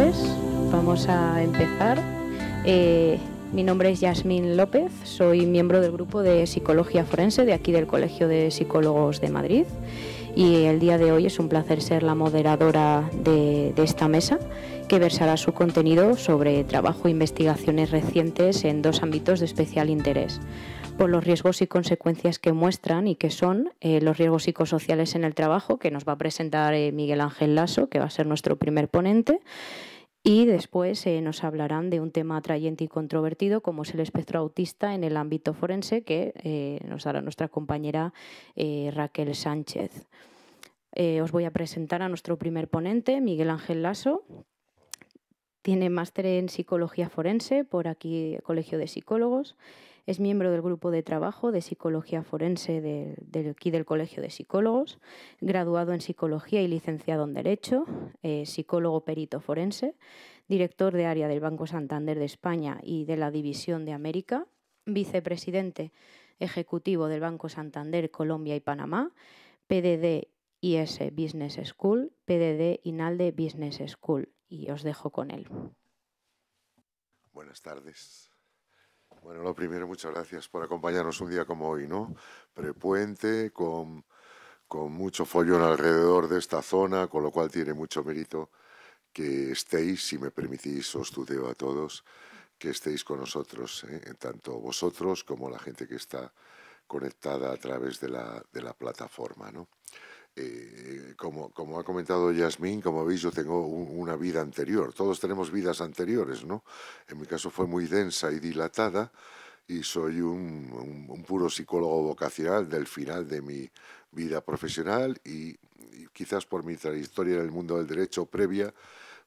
tardes. Vamos a empezar. Mi nombre es Yasmín López, soy miembro del grupo de Psicología Forense de aquí del Colegio de Psicólogos de Madrid y el día de hoy es un placer ser la moderadora de esta mesa que versará su contenido sobre trabajo e investigaciones recientes en dos ámbitos de especial interés, por los riesgos y consecuencias que muestran y que son los riesgos psicosociales en el trabajo, que nos va a presentar Miguel Ángel Laso, que va a ser nuestro primer ponente. Y después nos hablarán de un tema atrayente y controvertido como es el espectro autista en el ámbito forense que nos dará nuestra compañera Raquel Sánchez. Os voy a presentar a nuestro primer ponente, Miguel Ángel Laso. Tiene máster en Psicología Forense por aquí Colegio de Psicólogos. Es miembro del grupo de trabajo de Psicología Forense aquí del Colegio de Psicólogos, graduado en Psicología y licenciado en Derecho, psicólogo perito forense, director de área del Banco Santander de España y de la División de América, vicepresidente ejecutivo del Banco Santander Colombia y Panamá, PDD IS Business School, PDD INALDE Business School. Y os dejo con él. Buenas tardes. Bueno, lo primero, muchas gracias por acompañarnos un día como hoy, ¿no? Prepuente, con mucho follón alrededor de esta zona, con lo cual tiene mucho mérito que estéis, si me permitís, os tuteo a todos, que estéis con nosotros, tanto vosotros como la gente que está conectada a través de la plataforma, ¿no? Como ha comentado Yasmín, como veis, yo tengo una vida anterior. Todos tenemos vidas anteriores, ¿no? En mi caso fue muy densa y dilatada y soy un puro psicólogo vocacional del final de mi vida profesional y quizás por mi trayectoria en el mundo del derecho previa,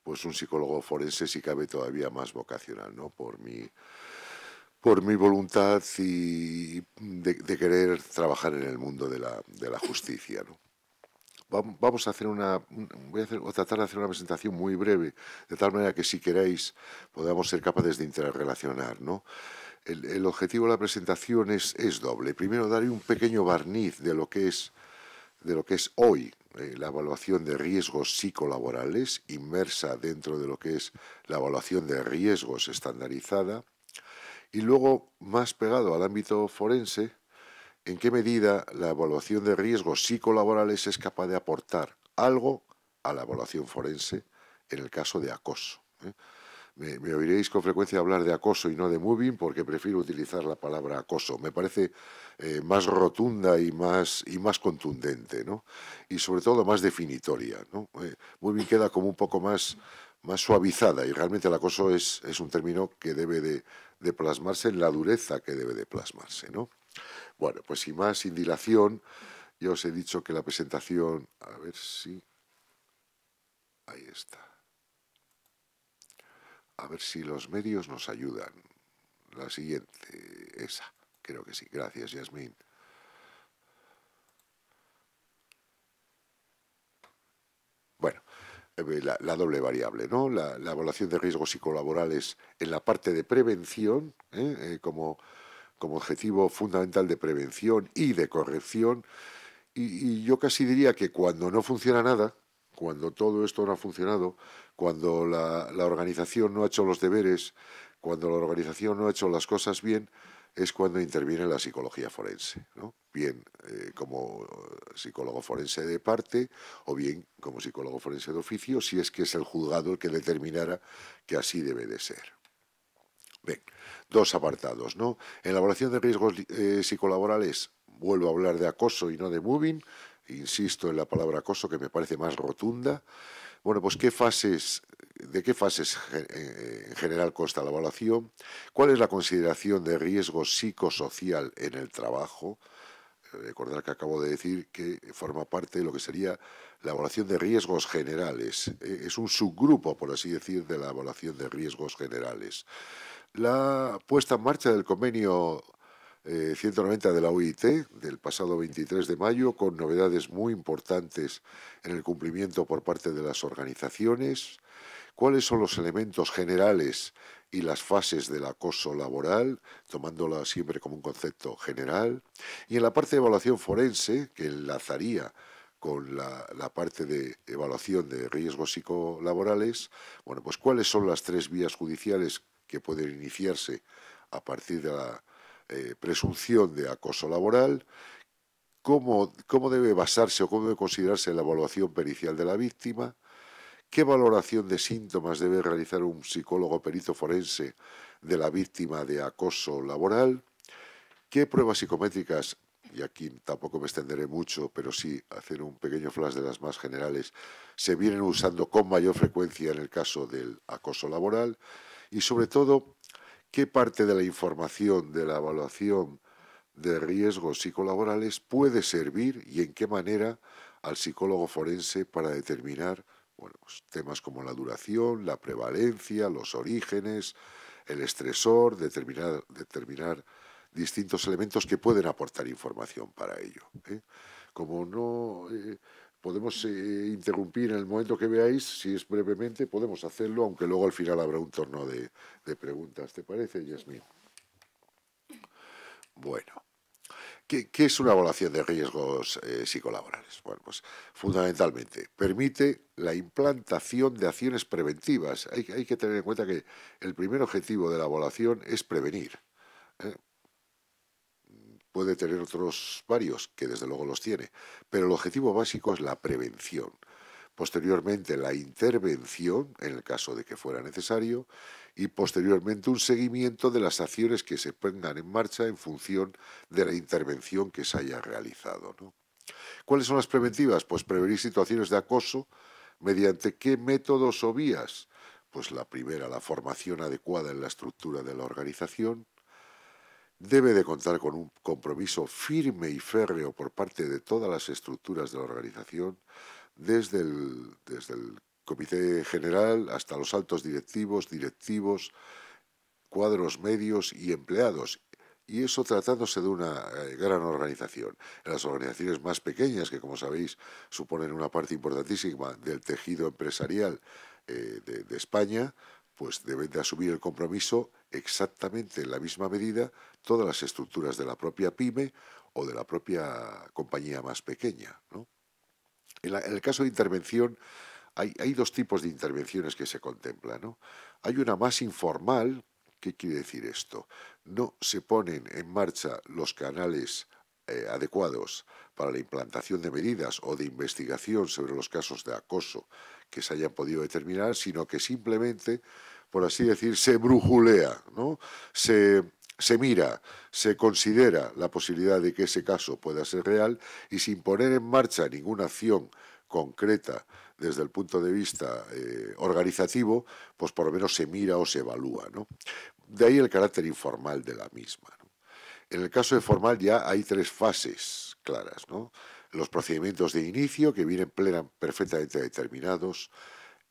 pues un psicólogo forense si cabe todavía más vocacional, ¿no? Por mi voluntad y de querer trabajar en el mundo de la justicia, ¿no? Vamos a hacer voy a tratar de hacer una presentación muy breve, de tal manera que si queréis podamos ser capaces de interrelacionar, ¿no? El objetivo de la presentación es doble. Primero, daré un pequeño barniz de lo que es hoy la evaluación de riesgos psicolaborales, inmersa dentro de lo que es la evaluación de riesgos estandarizada, y luego, más pegado al ámbito forense, en qué medida la evaluación de riesgos psicolaborales es capaz de aportar algo a la evaluación forense en el caso de acoso. Me oiréis con frecuencia hablar de acoso y no de mobbing porque prefiero utilizar la palabra acoso. Me parece más rotunda y más contundente, ¿no? Y sobre todo más definitoria, ¿no? Mobbing queda como un poco más suavizada y realmente el acoso es un término que debe de plasmarse en la dureza que debe de plasmarse, ¿no? Bueno, pues sin dilación, ya os he dicho que la presentación, a ver si, ahí está, a ver si los medios nos ayudan. La siguiente, esa, creo que sí, gracias Yasmín. Bueno, la doble variable, ¿no? La evaluación de riesgos psicolaborales en la parte de prevención, como objetivo fundamental de prevención y de corrección, y yo casi diría que cuando no funciona nada, cuando todo esto no ha funcionado, cuando la organización no ha hecho los deberes, cuando la organización no ha hecho las cosas bien, es cuando interviene la psicología forense, ¿no? Bien como psicólogo forense de parte o bien como psicólogo forense de oficio, si es que es el juzgado el que determinara que así debe de ser. Bien, dos apartados, ¿no? En la evaluación de riesgos psicolaborales vuelvo a hablar de acoso y no de mobbing. Insisto en la palabra acoso, que me parece más rotunda. Bueno, pues ¿de qué fases en general consta la evaluación? ¿Cuál es la consideración de riesgo psicosocial en el trabajo? Recordar que acabo de decir que forma parte de lo que sería la evaluación de riesgos generales. Es un subgrupo, por así decir, de la evaluación de riesgos generales. La puesta en marcha del convenio 190 de la OIT del pasado 23 de mayo, con novedades muy importantes en el cumplimiento por parte de las organizaciones. ¿Cuáles son los elementos generales y las fases del acoso laboral, tomándola siempre como un concepto general? Y en la parte de evaluación forense, que enlazaría con la parte de evaluación de riesgos psicolaborales, bueno, pues cuáles son las 3 vías judiciales que pueden iniciarse a partir de la presunción de acoso laboral, cómo debe basarse o cómo debe considerarse la evaluación pericial de la víctima, qué valoración de síntomas debe realizar un psicólogo perito forense de la víctima de acoso laboral, qué pruebas psicométricas, y aquí tampoco me extenderé mucho, pero sí hacer un pequeño flash de las más generales, se vienen usando con mayor frecuencia en el caso del acoso laboral, y sobre todo, qué parte de la información de la evaluación de riesgos psicolaborales puede servir y en qué manera al psicólogo forense para determinar, bueno, pues temas como la duración, la prevalencia, los orígenes, el estresor, determinar distintos elementos que pueden aportar información para ello. Como no podemos interrumpir en el momento que veáis, si es brevemente, podemos hacerlo, aunque luego al final habrá un turno de preguntas. ¿Te parece, Yasmín? Bueno. ¿Qué es una evaluación de riesgos psicolaborales? Bueno, pues fundamentalmente permite la implantación de acciones preventivas. Hay que tener en cuenta que el primer objetivo de la evaluación es prevenir. ¿eh? Puede tener otros varios, que desde luego los tiene, pero el objetivo básico es la prevención. Posteriormente la intervención, en el caso de que fuera necesario, y posteriormente un seguimiento de las acciones que se pongan en marcha en función de la intervención que se haya realizado, ¿no? ¿Cuáles son las preventivas? Pues prevenir situaciones de acoso. ¿Mediante qué métodos o vías? Pues la primera, la formación adecuada en la estructura de la organización. Debe de contar con un compromiso firme y férreo por parte de todas las estructuras de la organización, desde el comité general hasta los altos directivos, cuadros medios y empleados. Y eso tratándose de una gran organización. En las organizaciones más pequeñas, que como sabéis suponen una parte importantísima del tejido empresarial de España, pues deben de asumir el compromiso exactamente en la misma medida todas las estructuras de la propia pyme o de la propia compañía más pequeña, ¿no? En el caso de intervención, hay 2 tipos de intervenciones que se contemplan, ¿no? Hay una más informal. ¿Qué quiere decir esto? No se ponen en marcha los canales adecuados para la implantación de medidas o de investigación sobre los casos de acoso que se hayan podido determinar, sino que simplemente, por así decir, se brujulea, ¿no? Se mira, se considera la posibilidad de que ese caso pueda ser real y sin poner en marcha ninguna acción concreta desde el punto de vista organizativo, pues por lo menos se mira o se evalúa, ¿no? De ahí el carácter informal de la misma, ¿no? En el caso de formal ya hay 3 fases claras, ¿no? Los procedimientos de inicio, que vienen perfectamente determinados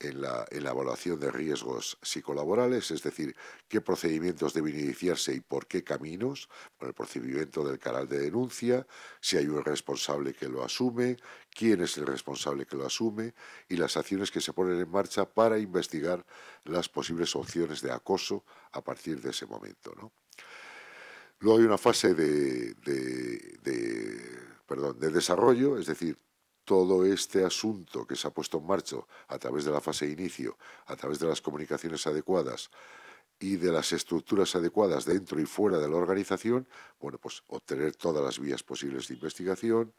en la evaluación de riesgos psicolaborales, es decir, qué procedimientos deben iniciarse y por qué caminos, por el procedimiento del canal de denuncia, si hay un responsable que lo asume, quién es el responsable que lo asume y las acciones que se ponen en marcha para investigar las posibles opciones de acoso a partir de ese momento, ¿no? Luego hay una fase de desarrollo, es decir, todo este asunto que se ha puesto en marcha a través de la fase de inicio, a través de las comunicaciones adecuadas y de las estructuras adecuadas dentro y fuera de la organización, bueno, pues obtener todas las vías posibles de investigación,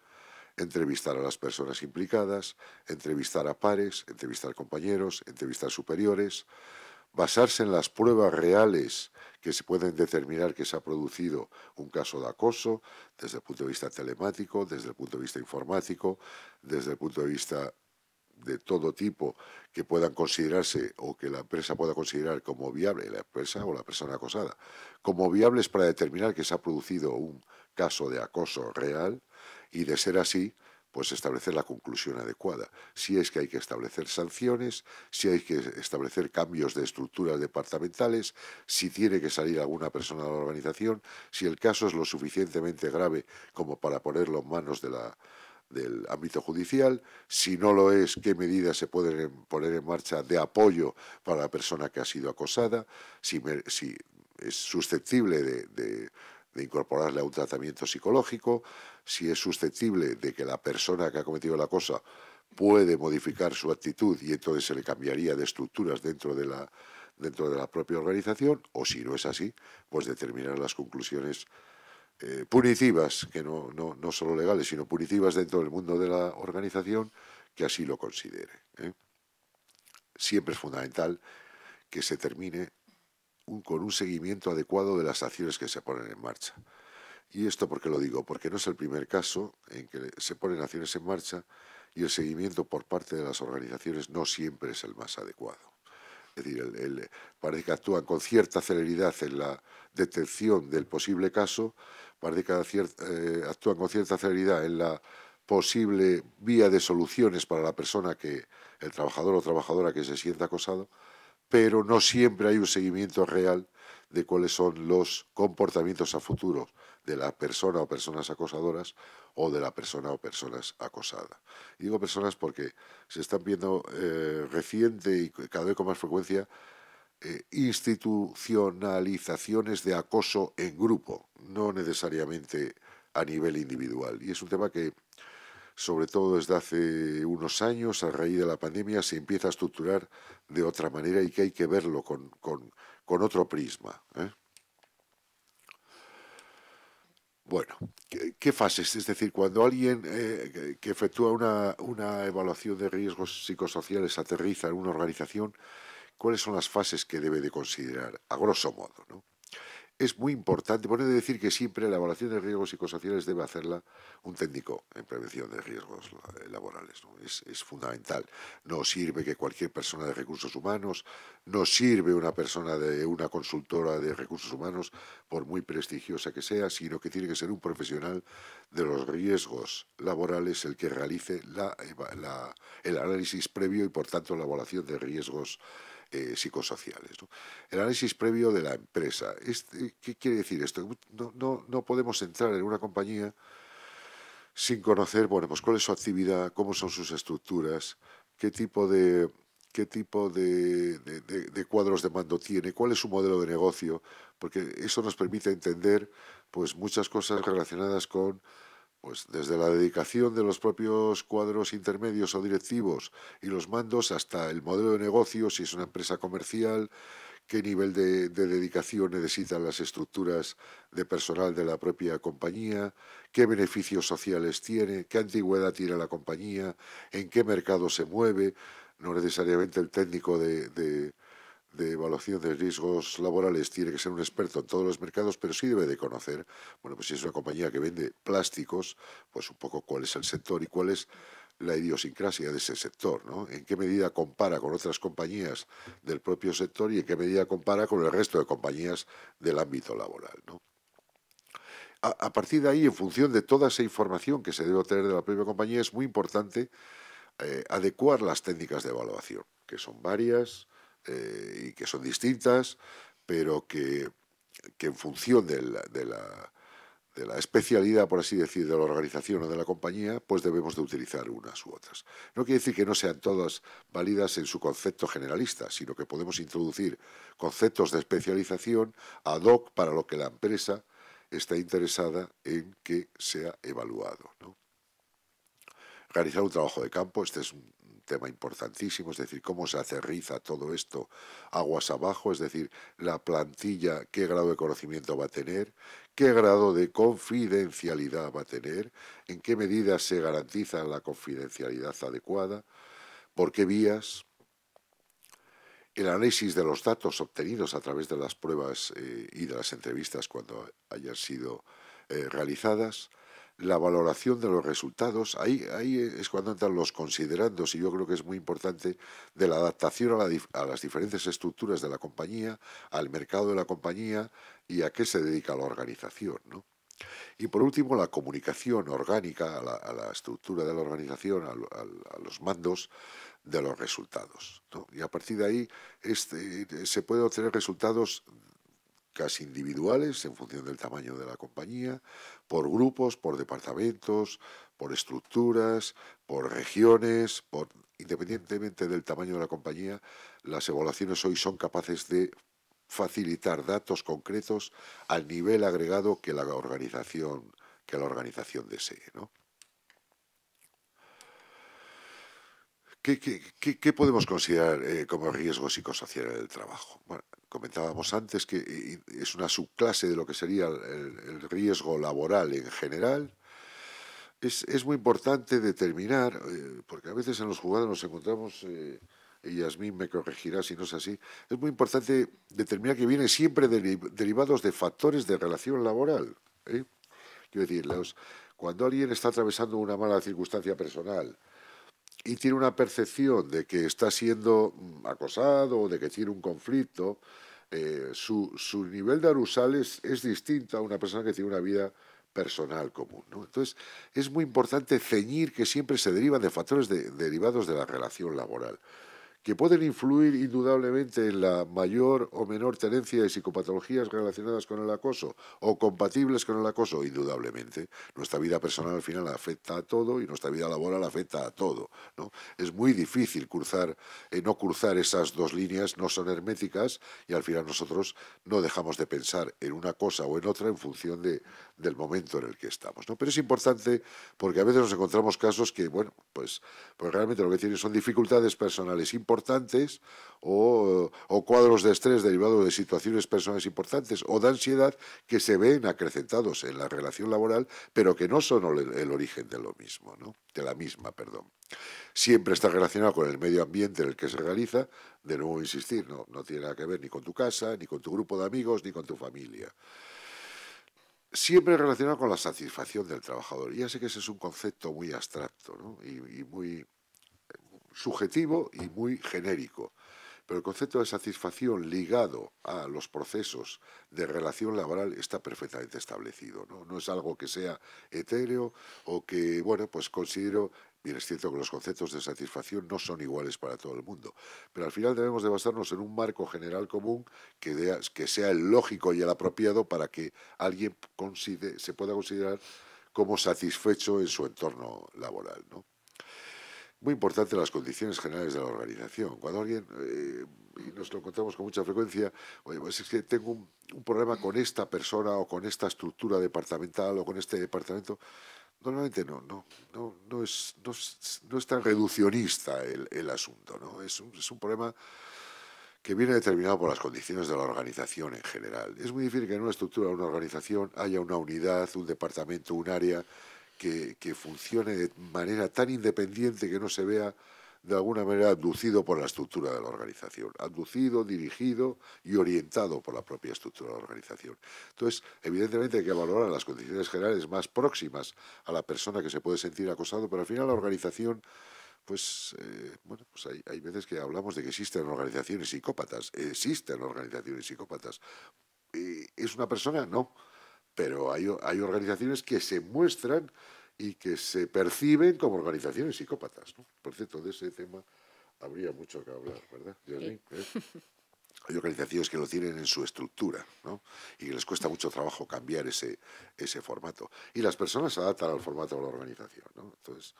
entrevistar a las personas implicadas, entrevistar a pares, entrevistar compañeros, entrevistar superiores, basarse en las pruebas reales que se pueden determinar que se ha producido un caso de acoso desde el punto de vista telemático, desde el punto de vista informático, desde el punto de vista de todo tipo que puedan considerarse o que la empresa pueda considerar como viable, la empresa o la persona acosada, como viables para determinar que se ha producido un caso de acoso real y, de ser así, pues establecer la conclusión adecuada. Si es que hay que establecer sanciones, si hay que establecer cambios de estructuras departamentales, si tiene que salir alguna persona de la organización, si el caso es lo suficientemente grave como para ponerlo en manos del ámbito judicial, si no lo es, qué medidas se pueden poner en marcha de apoyo para la persona que ha sido acosada, si es susceptible de incorporarle a un tratamiento psicológico, si es susceptible de que la persona que ha cometido la cosa puede modificar su actitud y entonces se le cambiaría de estructuras dentro de la propia organización, o si no es así, pues determinar las conclusiones punitivas, que no solo legales, sino punitivas dentro del mundo de la organización, que así lo considere. Siempre es fundamental que se termine con un seguimiento adecuado de las acciones que se ponen en marcha. ¿Y esto por qué lo digo? Porque no es el primer caso en que se ponen acciones en marcha y el seguimiento por parte de las organizaciones no siempre es el más adecuado. Es decir, parece que actúan con cierta celeridad en la detección del posible caso, parece que actúan con cierta celeridad en la posible vía de soluciones para la persona el trabajador o trabajadora que se sienta acosado, pero no siempre hay un seguimiento real de cuáles son los comportamientos a futuro de la persona o personas acosadoras o de la persona o personas acosadas. Y digo personas porque se están viendo reciente y cada vez con más frecuencia institucionalizaciones de acoso en grupo, no necesariamente a nivel individual. Y es un tema que, sobre todo desde hace unos años, a raíz de la pandemia, se empieza a estructurar de otra manera y que hay que verlo con otro prisma. Bueno, ¿qué fases? Es decir, cuando alguien que efectúa una evaluación de riesgos psicosociales aterriza en una organización, ¿cuáles son las fases que debe de considerar? A grosso modo, ¿no? Es muy importante, por eso decir que siempre la evaluación de riesgos psicosociales debe hacerla un técnico en prevención de riesgos laborales, ¿no? Es fundamental. No sirve que cualquier persona de recursos humanos, no sirve una persona de una consultora de recursos humanos, por muy prestigiosa que sea, sino que tiene que ser un profesional de los riesgos laborales el que realice el análisis previo y, por tanto, la evaluación de riesgos psicosociales, ¿no? El análisis previo de la empresa. ¿Qué quiere decir esto? No podemos entrar en una compañía sin conocer, bueno, pues cuál es su actividad, cómo son sus estructuras, qué tipo de cuadros de mando tiene, cuál es su modelo de negocio, porque eso nos permite entender pues muchas cosas relacionadas con, pues desde la dedicación de los propios cuadros intermedios o directivos y los mandos hasta el modelo de negocio, si es una empresa comercial, qué nivel de dedicación necesitan las estructuras de personal de la propia compañía, qué beneficios sociales tiene, qué antigüedad tiene la compañía, en qué mercado se mueve. No necesariamente el técnico de evaluación de riesgos laborales tiene que ser un experto en todos los mercados, pero sí debe de conocer, bueno, pues si es una compañía que vende plásticos, pues un poco cuál es el sector y cuál es la idiosincrasia de ese sector, ¿no? En qué medida compara con otras compañías del propio sector y en qué medida compara con el resto de compañías del ámbito laboral, ¿no? A partir de ahí, en función de toda esa información que se debe obtener de la propia compañía, es muy importante adecuar las técnicas de evaluación, que son varias y que son distintas, pero que en función de la especialidad, por así decir, de la organización o de la compañía, pues debemos de utilizar unas u otras. No quiere decir que no sean todas válidas en su concepto generalista, sino que podemos introducir conceptos de especialización ad hoc para lo que la empresa está interesada en que sea evaluado, ¿no? Realizar un trabajo de campo, este es un tema importantísimo, es decir, cómo se aterriza todo esto aguas abajo, es decir, la plantilla, qué grado de conocimiento va a tener, qué grado de confidencialidad va a tener, en qué medida se garantiza la confidencialidad adecuada, por qué vías, el análisis de los datos obtenidos a través de las pruebas y de las entrevistas cuando hayan sido realizadas, la valoración de los resultados. Ahí es cuando entran los considerandos, y yo creo que es muy importante, de la adaptación a las diferentes estructuras de la compañía, al mercado de la compañía y a qué se dedica la organización, ¿no? Y por último, la comunicación orgánica a la estructura de la organización, a los mandos de los resultados, ¿no? Y a partir de ahí se puede obtener resultados casi individuales en función del tamaño de la compañía, por grupos, por departamentos, por estructuras, por regiones, independientemente del tamaño de la compañía, las evaluaciones hoy son capaces de facilitar datos concretos al nivel agregado que la organización desee, ¿no? ¿Qué podemos considerar como riesgo psicosocial en el trabajo? Bueno, comentábamos antes que es una subclase de lo que sería el riesgo laboral en general. Es muy importante determinar, porque a veces en los juzgados nos encontramos, y Yasmín me corregirá si no es así, es muy importante determinar que viene siempre derivados de factores de relación laboral. ¿Eh? Quiero decir, cuando alguien está atravesando una mala circunstancia personal, y tiene una percepción de que está siendo acosado o de que tiene un conflicto, su nivel de arusal es distinto a una persona que tiene una vida personal común, ¿no? Entonces, es muy importante ceñir que siempre se derivan de factores derivados de la relación laboral, que pueden influir indudablemente en la mayor o menor tenencia de psicopatologías relacionadas con el acoso o compatibles con el acoso, indudablemente. Nuestra vida personal al final afecta a todo y nuestra vida laboral afecta a todo, ¿no? Es muy difícil no cruzar esas dos líneas, no son herméticas y al final nosotros no dejamos de pensar en una cosa o en otra en función del momento en el que estamos, ¿no? Pero es importante porque a veces nos encontramos casos que, bueno, pues realmente lo que tienen son dificultades personales importantes o cuadros de estrés derivados de situaciones personales importantes o de ansiedad que se ven acrecentados en la relación laboral, pero que no son el origen de lo mismo, ¿no? De la misma, perdón. Siempre está relacionado con el medio ambiente en el que se realiza, de nuevo insistir, no tiene nada que ver ni con tu casa, ni con tu grupo de amigos, ni con tu familia. Siempre relacionado con la satisfacción del trabajador. Y ya sé que ese es un concepto muy abstracto, ¿no? y muy subjetivo y muy genérico. Pero el concepto de satisfacción ligado a los procesos de relación laboral está perfectamente establecido, ¿no? No es algo que sea etéreo o que, bueno, pues considero, bien es cierto que los conceptos de satisfacción no son iguales para todo el mundo, pero al final debemos de basarnos en un marco general común que sea el lógico y el apropiado para que alguien se pueda considerar como satisfecho en su entorno laboral, ¿no? Muy importante las condiciones generales de la organización. Cuando alguien, y nos lo encontramos con mucha frecuencia, oye, pues es que tengo un problema con esta persona o con esta estructura departamental o con este departamento, normalmente no es tan reduccionista el asunto, ¿no? Es un problema que viene determinado por las condiciones de la organización en general. Es muy difícil que en una estructura de una organización haya una unidad, un departamento, un área que funcione de manera tan independiente que no se vea de alguna manera abducido por la estructura de la organización, abducido, dirigido y orientado por la propia estructura de la organización. Entonces, evidentemente hay que valorar las condiciones generales más próximas a la persona que se puede sentir acosado, pero al final la organización, pues, bueno, pues hay veces que hablamos de que existen organizaciones psicópatas, existen organizaciones psicópatas. ¿Es una persona? No, pero hay organizaciones que se muestran y que se perciben como organizaciones psicópatas, ¿no? Por cierto, de ese tema habría mucho que hablar, ¿verdad, Yasmín? Hay organizaciones que lo tienen en su estructura, ¿no? Y que les cuesta mucho trabajo cambiar ese formato. Y las personas se adaptan al formato de la organización, ¿no? Entonces,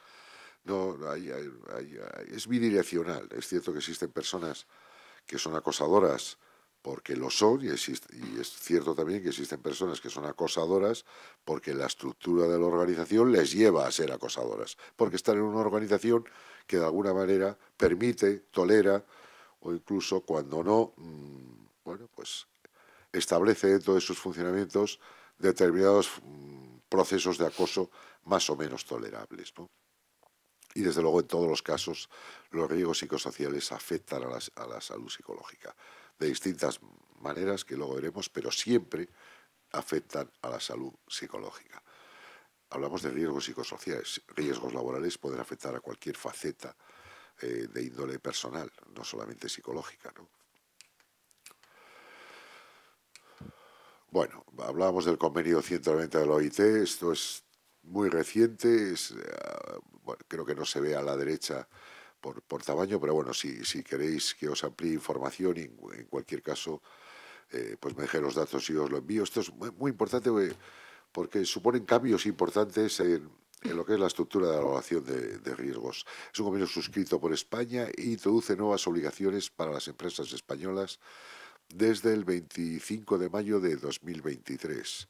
no, es bidireccional. Es cierto que existen personas que son acosadoras porque lo son, y es cierto también que existen personas que son acosadoras porque la estructura de la organización les lleva a ser acosadoras, porque están en una organización que de alguna manera permite, tolera o incluso cuando no, bueno, pues establece dentro de sus funcionamientos determinados procesos de acoso más o menos tolerables, ¿no? Y desde luego en todos los casos los riesgos psicosociales afectan a la salud psicológica de distintas maneras que luego veremos, pero siempre afectan a la salud psicológica. Hablamos de riesgos psicosociales, riesgos laborales pueden afectar a cualquier faceta de índole personal, no solamente psicológica, ¿no? Bueno, hablábamos del convenio 190 de la OIT, esto es muy reciente, bueno, creo que no se ve a la derecha por tamaño, pero bueno, si queréis que os amplíe información y en cualquier caso, pues me dejéis los datos y os lo envío. Esto es muy importante porque suponen cambios importantes en lo que es la estructura de la evaluación de riesgos. Es un convenio suscrito por España e introduce nuevas obligaciones para las empresas españolas desde el 25 de mayo de 2023.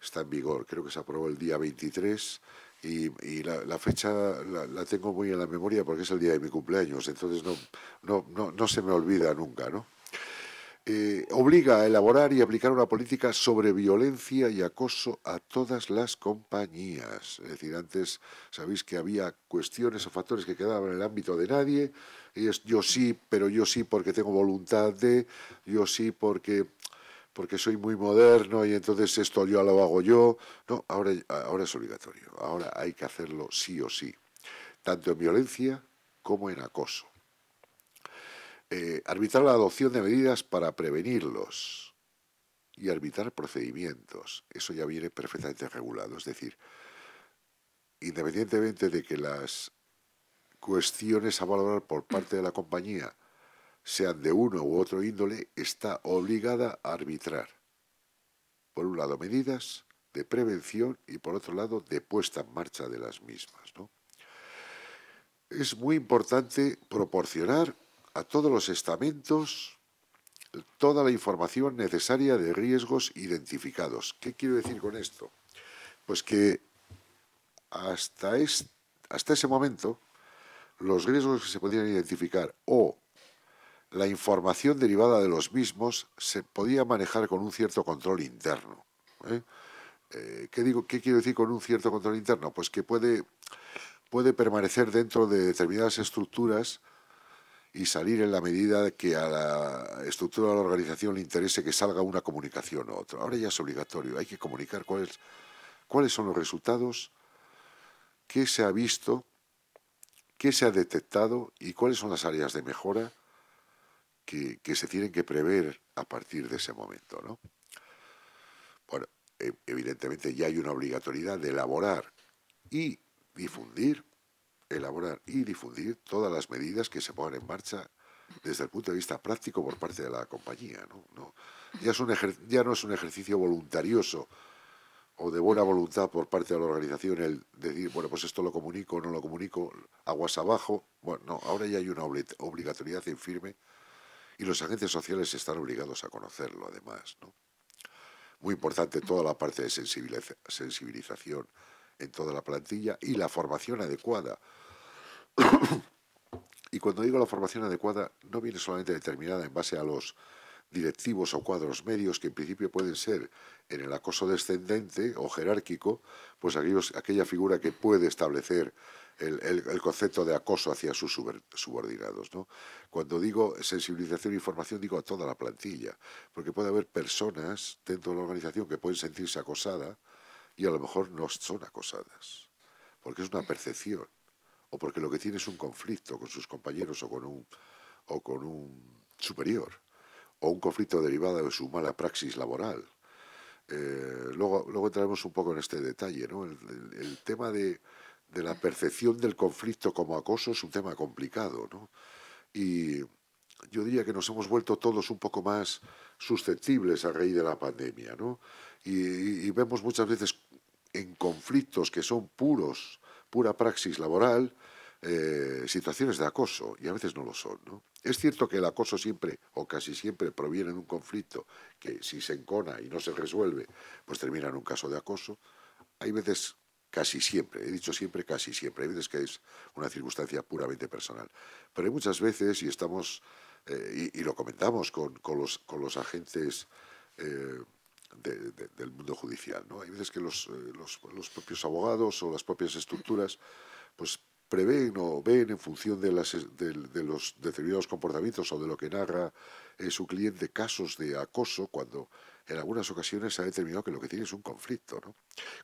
Está en vigor, creo que se aprobó el día 23 y la fecha la tengo muy en la memoria porque es el día de mi cumpleaños, entonces no se me olvida nunca, ¿no? Obliga a elaborar y aplicar una política sobre violencia y acoso a todas las compañías. Es decir, antes sabéis que había cuestiones o factores que quedaban en el ámbito de nadie, y es yo sí, pero yo sí porque tengo voluntad de, yo sí porque soy muy moderno y entonces esto yo lo hago yo. No, ahora es obligatorio, ahora hay que hacerlo sí o sí, tanto en violencia como en acoso. Arbitrar la adopción de medidas para prevenirlos y arbitrar procedimientos. Eso ya viene perfectamente regulado. Es decir, independientemente de que las cuestiones a valorar por parte de la compañía sean de uno u otro índole, está obligada a arbitrar. Por un lado, medidas de prevención y por otro lado, de puesta en marcha de las mismas, ¿no? Es muy importante proporcionar a todos los estamentos toda la información necesaria de riesgos identificados. ¿Qué quiero decir con esto? Pues que hasta, hasta ese momento los riesgos que se podían identificar o la información derivada de los mismos se podía manejar con un cierto control interno. ¿Eh? ¿Qué quiero decir con un cierto control interno? Pues que puede permanecer dentro de determinadas estructuras y salir en la medida que a la estructura de la organización le interese que salga una comunicación u otra. Ahora ya es obligatorio, hay que comunicar cuáles son los resultados, qué se ha visto, qué se ha detectado y cuáles son las áreas de mejora que se tienen que prever a partir de ese momento, ¿no? Bueno, evidentemente ya hay una obligatoriedad de y difundir, elaborar y difundir todas las medidas que se pongan en marcha desde el punto de vista práctico por parte de la compañía, ¿no? Ya no es un ejercicio voluntarioso o de buena voluntad por parte de la organización el decir, bueno, pues esto lo comunico, no lo comunico, aguas abajo. Bueno, no, ahora ya hay una obligatoriedad en firme y los agentes sociales están obligados a conocerlo, además, ¿no? Muy importante toda la parte de sensibilización en toda la plantilla y la formación adecuada. Y cuando digo la formación adecuada, no viene solamente determinada en base a los directivos o cuadros medios, que en principio pueden ser en el acoso descendente o jerárquico, pues aquella figura que puede establecer el concepto de acoso hacia sus subordinados, ¿no? Cuando digo sensibilización e información, digo a toda la plantilla, porque puede haber personas dentro de la organización que pueden sentirse acosadas y a lo mejor no son acosadas, porque es una percepción, o porque lo que tiene es un conflicto con sus compañeros o con un superior, o un conflicto derivado de su mala praxis laboral. Luego entraremos un poco en este detalle, ¿no? El tema de la percepción del conflicto como acoso es un tema complicado, ¿no? Y yo diría que nos hemos vuelto todos un poco más susceptibles a raíz de la pandemia, ¿no? Y vemos muchas veces en conflictos que son pura praxis laboral, situaciones de acoso, y a veces no lo son, ¿no? Es cierto que el acoso siempre, o casi siempre, proviene de un conflicto que si se encona y no se resuelve, pues termina en un caso de acoso. Hay veces, casi siempre, he dicho siempre, casi siempre, hay veces que es una circunstancia puramente personal. Pero hay muchas veces, y estamos, y lo comentamos con los agentes del mundo judicial, ¿no? Hay veces que los propios abogados o las propias estructuras pues prevén o ven en función de los determinados comportamientos o de lo que narra su cliente casos de acoso, cuando en algunas ocasiones se ha determinado que lo que tiene es un conflicto, ¿no?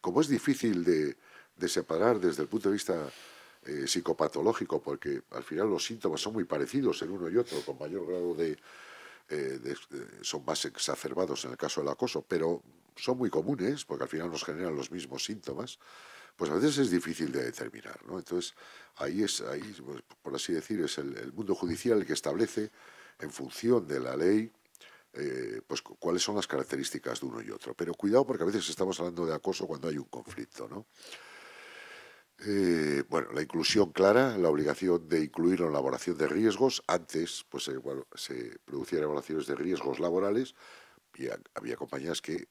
Como es difícil de separar desde el punto de vista psicopatológico, porque al final los síntomas son muy parecidos en uno y otro, con mayor grado son más exacerbados en el caso del acoso, pero son muy comunes porque al final nos generan los mismos síntomas, pues a veces es difícil de determinar, ¿no? Entonces, ahí pues, por así decir, es el mundo judicial el que establece, en función de la ley, pues cuáles son las características de uno y otro. Pero cuidado, porque a veces estamos hablando de acoso cuando hay un conflicto, ¿no? Bueno, la inclusión clara, la obligación de incluir la elaboración de riesgos. Antes, pues bueno, se producían evaluaciones de riesgos laborales y había compañías que,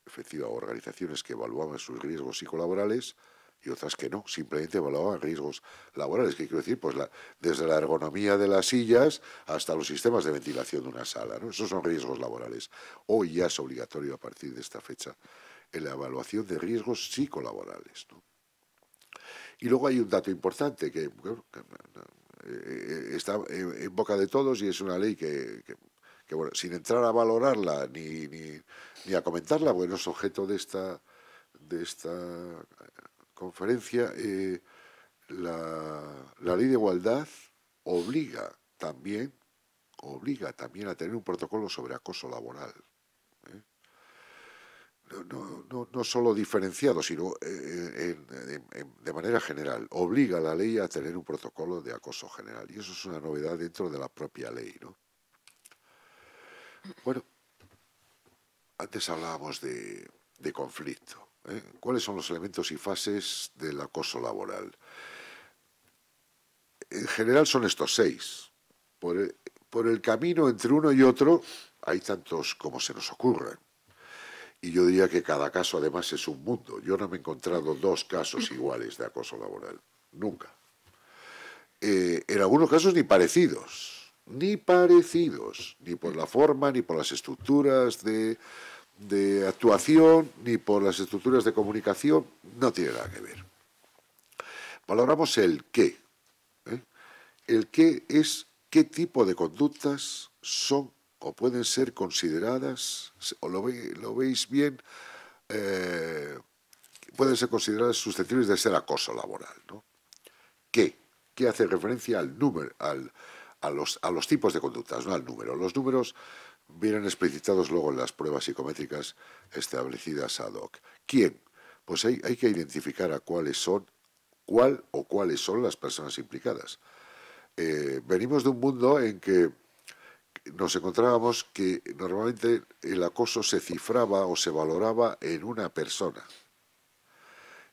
efectivamente, organizaciones que evaluaban sus riesgos psicolaborales y otras que no, simplemente evaluaban riesgos laborales. ¿Qué quiero decir? Pues desde la ergonomía de las sillas hasta los sistemas de ventilación de una sala, ¿no? Esos son riesgos laborales. Hoy ya es obligatorio a partir de esta fecha en la evaluación de riesgos psicolaborales, ¿no? Y luego hay un dato importante que, bueno, está en boca de todos y es una ley que, bueno, sin entrar a valorarla ni a comentarla, bueno, es objeto de esta conferencia, la ley de igualdad obliga también, a tener un protocolo sobre acoso laboral. No solo diferenciado, sino de manera general. Obliga a la ley a tener un protocolo de acoso general. Y eso es una novedad dentro de la propia ley, ¿no? Bueno, antes hablábamos de conflicto, ¿eh? ¿Cuáles son los elementos y fases del acoso laboral? En general son estos 6. Por el camino entre uno y otro hay tantos como se nos ocurran. Y yo diría que cada caso además es un mundo. Yo no me he encontrado 2 casos iguales de acoso laboral. Nunca. En algunos casos ni parecidos. Ni por la forma, ni por las estructuras de actuación, ni por las estructuras de comunicación. No tiene nada que ver. Valoramos el qué. El qué es qué tipo de conductas son o pueden ser consideradas, o lo veis bien, pueden ser consideradas susceptibles de ser acoso laboral, ¿no? ¿Qué? ¿Qué hace referencia al número, a los tipos de conductas, no al número? Los números vienen explicitados luego en las pruebas psicométricas establecidas ad hoc. ¿Quién? Pues hay que identificar a cuáles son las personas implicadas. Venimos de un mundo en que nos encontrábamos que normalmente el acoso se cifraba o se valoraba en una persona.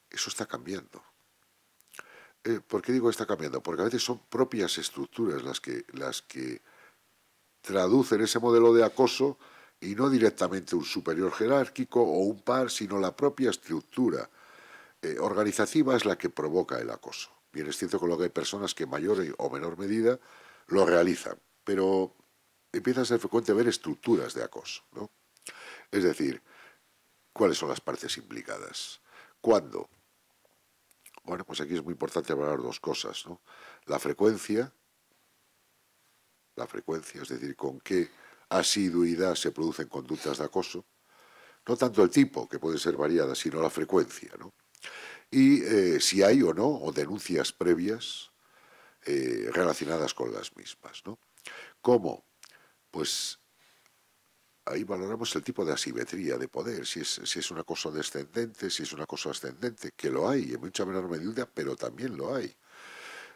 Eso está cambiando. ¿Por qué digo está cambiando? Porque a veces son propias estructuras las que traducen ese modelo de acoso y no directamente un superior jerárquico o un par, sino la propia estructura organizativa es la que provoca el acoso. Bien, es cierto que luego hay personas que en mayor o menor medida lo realizan, pero empieza a ser frecuente ver estructuras de acoso, ¿no? Es decir, ¿cuáles son las partes implicadas? ¿Cuándo? Bueno, pues aquí es muy importante hablar 2 cosas, ¿no? La frecuencia, es decir, con qué asiduidad se producen conductas de acoso, no tanto el tipo, que puede ser variada, sino la frecuencia, ¿no? Y si hay o no, o denuncias previas relacionadas con las mismas, ¿no? ¿Cómo? Pues ahí valoramos el tipo de asimetría de poder, si es un acoso descendente, si es un acoso ascendente, que lo hay, en mucha menor medida, pero también lo hay.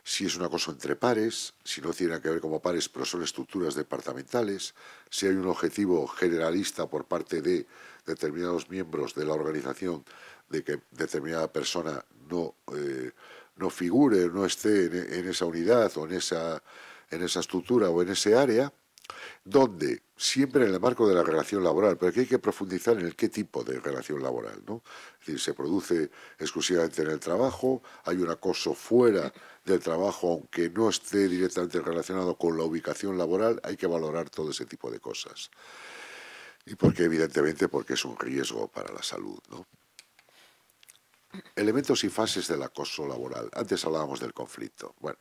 Si es un acoso entre pares, si no tienen que ver como pares, pero son estructuras departamentales, si hay un objetivo generalista por parte de determinados miembros de la organización de que determinada persona no figure, no esté en esa unidad o en esa estructura o en ese área, donde siempre en el marco de la relación laboral, pero aquí hay que profundizar en el qué tipo de relación laboral, ¿no? Es decir, se produce exclusivamente en el trabajo, hay un acoso fuera del trabajo, aunque no esté directamente relacionado con la ubicación laboral, hay que valorar todo ese tipo de cosas. Y porque, evidentemente, porque es un riesgo para la salud, ¿no? Elementos y fases del acoso laboral. Antes hablábamos del conflicto. Bueno,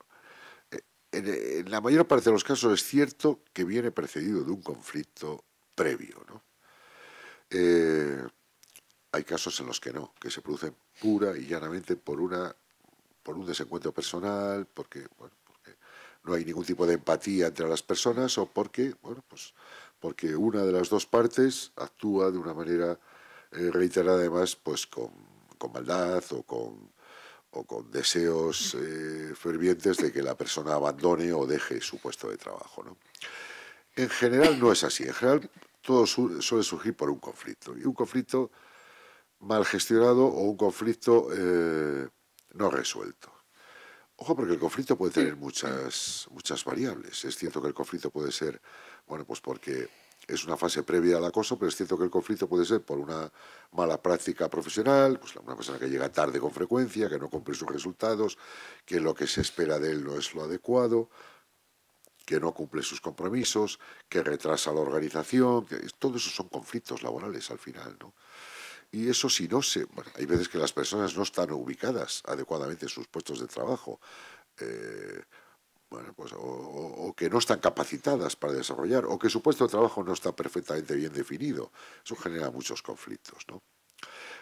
en la mayor parte de los casos es cierto que viene precedido de un conflicto previo, ¿no? Hay casos en los que no, que se producen pura y llanamente por un desencuentro personal, porque no hay ningún tipo de empatía entre las personas o porque porque una de las 2 partes actúa de una manera reiterada, además, pues con maldad o con deseos fervientes de que la persona abandone o deje su puesto de trabajo, ¿no? En general no es así. En general todo suele surgir por un conflicto. Y un conflicto mal gestionado o un conflicto no resuelto. Ojo, porque el conflicto puede tener muchas variables. Es cierto que el conflicto puede ser, bueno, pues porque es una fase previa al acoso, pero es cierto que el conflicto puede ser por una mala práctica profesional, pues una persona que llega tarde con frecuencia, que no cumple sus resultados, que lo que se espera de él no es lo adecuado, que no cumple sus compromisos, que retrasa la organización, que todo eso son conflictos laborales al final, ¿no? Y eso si no se... Bueno, hay veces que las personas no están ubicadas adecuadamente en sus puestos de trabajo, eh, bueno, pues, o que no están capacitadas para desarrollar, o que su puesto de trabajo no está perfectamente bien definido. Eso genera muchos conflictos, ¿no?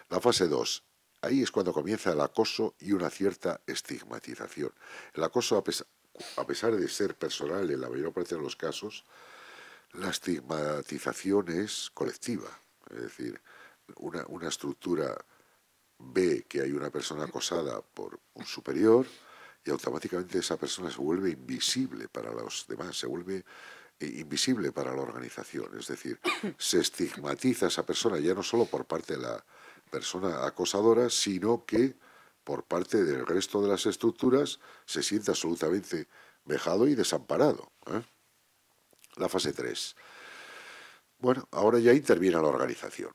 La fase 2. Ahí es cuando comienza el acoso y una cierta estigmatización. El acoso, a pesar de ser personal en la mayor parte de los casos, la estigmatización es colectiva. Es decir, una estructura ve que hay una persona acosada por un superior y automáticamente esa persona se vuelve invisible para los demás, se vuelve invisible para la organización. Es decir, se estigmatiza a esa persona ya no solo por parte de la persona acosadora, sino que por parte del resto de las estructuras se siente absolutamente vejado y desamparado, ¿eh? La fase 3. Bueno, ahora ya interviene la organización.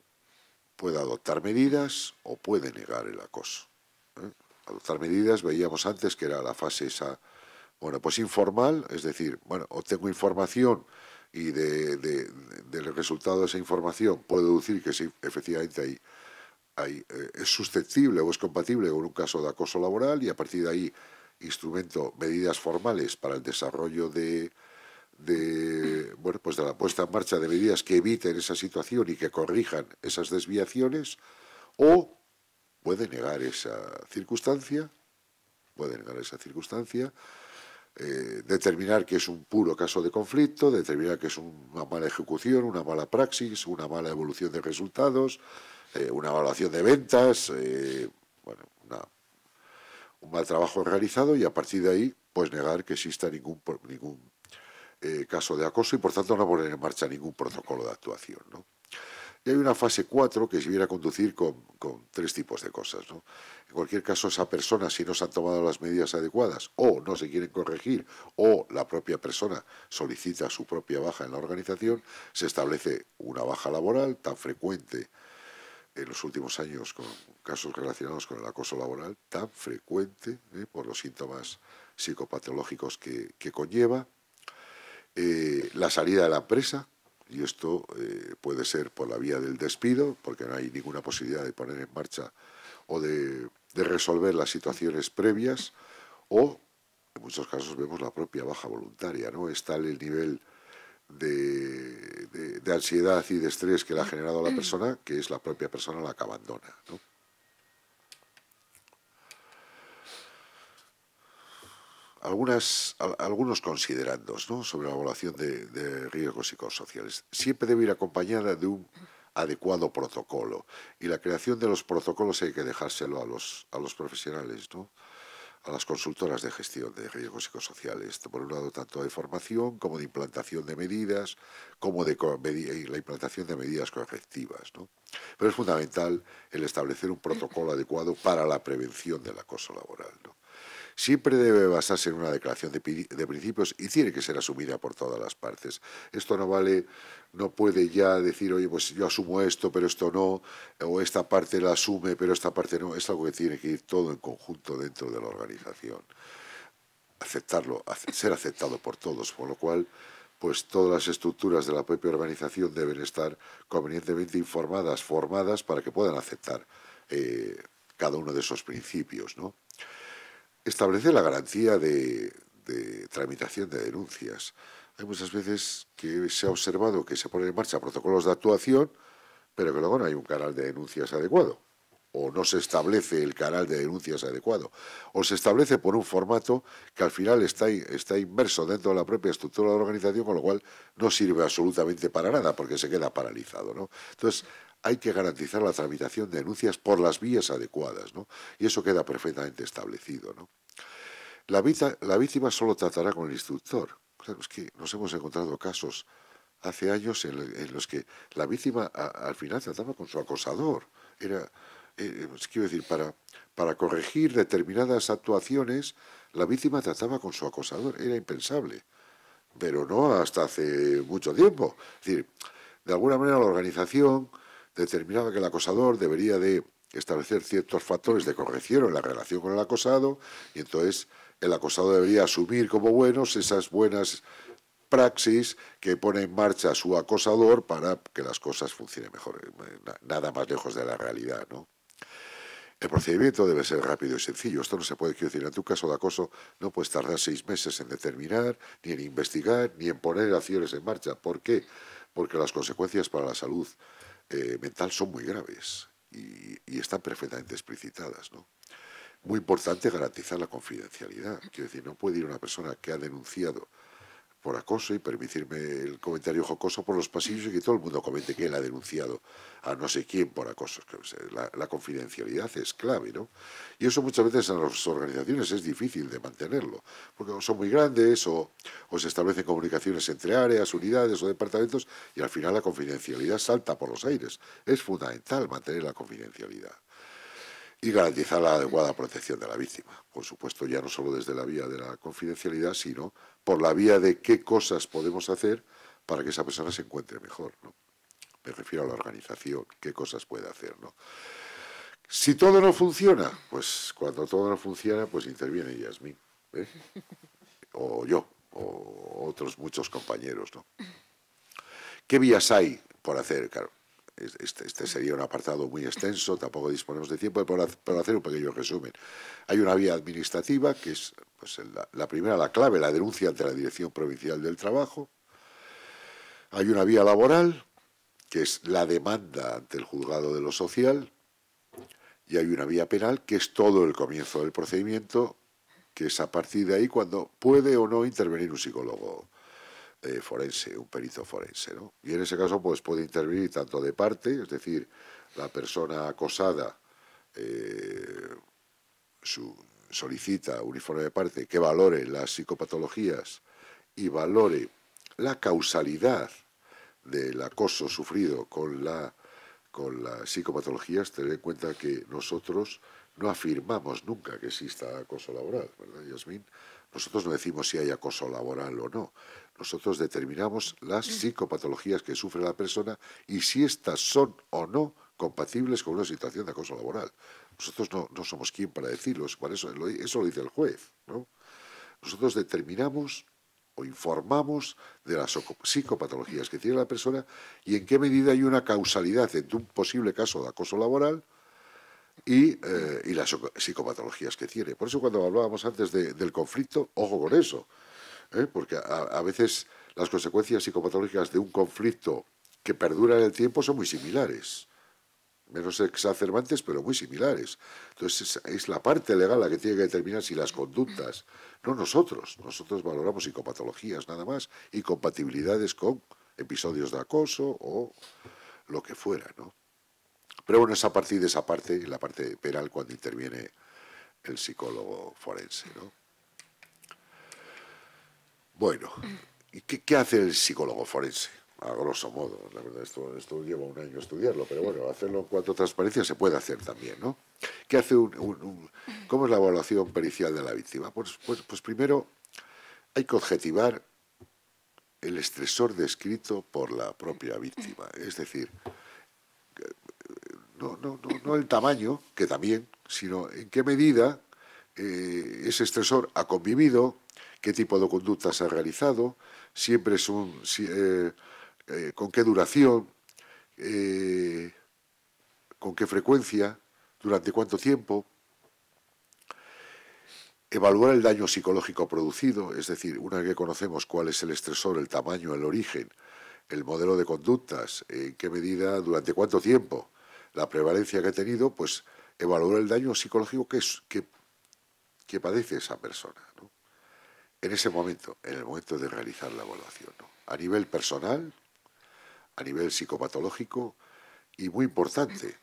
Puede adoptar medidas o puede negar el acoso, ¿eh? Adoptar medidas, veíamos antes que era la fase esa, bueno, pues informal, es decir, bueno, obtengo información y del resultado de esa información puedo deducir que sí, efectivamente es susceptible o es compatible con un caso de acoso laboral y a partir de ahí instrumento medidas formales para el desarrollo bueno, pues de la puesta en marcha de medidas que eviten esa situación y que corrijan esas desviaciones, o puede negar esa circunstancia, determinar que es un puro caso de conflicto, determinar que es una mala ejecución, una mala praxis, una mala evolución de resultados, una evaluación de ventas, bueno, un mal trabajo realizado y a partir de ahí, pues negar que exista ningún caso de acoso y por tanto no poner en marcha ningún protocolo de actuación, ¿no? Y hay una fase 4 que se viene a conducir con tres tipos de cosas, ¿no? En cualquier caso, esa persona, si no se han tomado las medidas adecuadas o no se quieren corregir o la propia persona solicita su propia baja en la organización, se establece una baja laboral tan frecuente en los últimos años con casos relacionados con el acoso laboral, tan frecuente, por los síntomas psicopatológicos que conlleva, la salida de la empresa, y esto puede ser por la vía del despido, porque no hay ninguna posibilidad de poner en marcha o de resolver las situaciones previas, o en muchos casos vemos la propia baja voluntaria, ¿no? Es tal el nivel de ansiedad y de estrés que le ha generado a la persona, que es la propia persona la que abandona, ¿no? Algunos considerandos, ¿no?, sobre la evaluación de riesgos psicosociales. Siempre debe ir acompañada de un adecuado protocolo. Y la creación de los protocolos hay que dejárselo a los profesionales, ¿no?, a las consultoras de gestión de riesgos psicosociales. Por un lado, tanto de formación como de implantación de medidas, como de la implantación de medidas correctivas, ¿no? Pero es fundamental el establecer un protocolo adecuado para la prevención del acoso laboral, ¿no? Siempre debe basarse en una declaración de principios y tiene que ser asumida por todas las partes. Esto no vale, no puede ya decir, oye, pues yo asumo esto, pero esto no, o esta parte la asume, pero esta parte no. Es algo que tiene que ir todo en conjunto dentro de la organización. Aceptarlo, ser aceptado por todos, por lo cual, pues todas las estructuras de la propia organización deben estar convenientemente informadas, formadas, para que puedan aceptar cada uno de esos principios, ¿no? Establecer la garantía de tramitación de denuncias. Hay muchas veces que se ha observado que se ponen en marcha protocolos de actuación, pero que luego no hay un canal de denuncias adecuado, o no se establece el canal de denuncias adecuado, o se establece por un formato que al final está inmerso dentro de la propia estructura de la organización, con lo cual no sirve absolutamente para nada, porque se queda paralizado, ¿no? Entonces, hay que garantizar la tramitación de denuncias por las vías adecuadas, ¿no? Y eso queda perfectamente establecido, ¿no? La víctima solo tratará con el instructor. Claro, es que nos hemos encontrado casos hace años en los que la víctima al final trataba con su acosador. quiero decir, para corregir determinadas actuaciones, la víctima trataba con su acosador. Era impensable, pero no hasta hace mucho tiempo. Es decir, de alguna manera la organización determinaba que el acosador debería de establecer ciertos factores de corrección en la relación con el acosado, y entonces el acosado debería asumir como buenos esas buenas praxis que pone en marcha su acosador para que las cosas funcionen mejor. Nada más lejos de la realidad, ¿no? El procedimiento debe ser rápido y sencillo. Esto no se puede, quiero decir, en tu caso de acoso no puedes tardar 6 meses en determinar, ni en investigar, ni en poner acciones en marcha. ¿Por qué? Porque las consecuencias para la salud mental son muy graves y están perfectamente explicitadas, ¿no? Muy importante garantizar la confidencialidad. Quiero decir, no puede ir una persona que ha denunciado por acoso y permitirme el comentario jocoso por los pasillos y que todo el mundo comente que él ha denunciado a no sé quién por acoso. La confidencialidad es clave, ¿no? Y eso muchas veces en las organizaciones es difícil de mantenerlo, porque son muy grandes o se establecen comunicaciones entre áreas, unidades o departamentos y al final la confidencialidad salta por los aires. Es fundamental mantener la confidencialidad y garantizar la adecuada protección de la víctima. Por supuesto, ya no solo desde la vía de la confidencialidad, sino por la vía de qué cosas podemos hacer para que esa persona se encuentre mejor, ¿no? Me refiero a la organización, qué cosas puede hacer, ¿no? Si todo no funciona, pues cuando todo no funciona, pues interviene Yasmín, ¿eh? O yo, o otros muchos compañeros, ¿no? ¿Qué vías hay por hacer? Claro, este sería un apartado muy extenso, tampoco disponemos de tiempo para hacer un pequeño resumen. Hay una vía administrativa, que es pues, la primera, la clave, la denuncia ante la Dirección Provincial del Trabajo. Hay una vía laboral, que es la demanda ante el Juzgado de lo Social. Y hay una vía penal, que es todo el comienzo del procedimiento, que es a partir de ahí cuando puede o no intervenir un psicólogo forense, un perito forense, ¿no? Y en ese caso pues puede intervenir tanto de parte, es decir, la persona acosada solicita un informe de parte que valore las psicopatologías y valore la causalidad del acoso sufrido con las psicopatologías. Tener en cuenta que nosotros no afirmamos nunca que exista acoso laboral, ¿verdad, Yasmín? Nosotros no decimos si hay acoso laboral o no. Nosotros determinamos las psicopatologías que sufre la persona y si éstas son o no compatibles con una situación de acoso laboral. Nosotros no somos quien para decirlo, para eso lo dice el juez, ¿no? Nosotros determinamos o informamos de las psicopatologías que tiene la persona y en qué medida hay una causalidad entre un posible caso de acoso laboral y las psicopatologías que tiene. Por eso cuando hablábamos antes del conflicto, ojo con eso, porque a veces las consecuencias psicopatológicas de un conflicto que perdura en el tiempo son muy similares, menos exacerbantes, pero muy similares. Entonces es la parte legal la que tiene que determinar si las conductas, no nosotros valoramos psicopatologías nada más y compatibilidades con episodios de acoso o lo que fuera, ¿no? Pero bueno, es a partir de esa parte, la parte penal, cuando interviene el psicólogo forense, ¿no? Bueno, ¿y qué hace el psicólogo forense? A grosso modo, la verdad, esto lleva un año estudiarlo, pero bueno, hacerlo en cuanto a transparencia se puede hacer también, ¿no? ¿Qué hace cómo es la evaluación pericial de la víctima? Pues primero hay que objetivar el estresor descrito por la propia víctima, es decir, no el tamaño, que también, sino en qué medida ese estresor ha convivido, qué tipo de conductas ha realizado, siempre es con qué duración, con qué frecuencia, durante cuánto tiempo. Evaluar el daño psicológico producido, es decir, una vez que conocemos cuál es el estresor, el tamaño, el origen, el modelo de conductas, en qué medida, durante cuánto tiempo, la prevalencia que ha tenido, pues evaluar el daño psicológico que padece esa persona, ¿no? En ese momento, en el momento de realizar la evaluación, ¿no? A nivel personal, a nivel psicopatológico y, muy importante,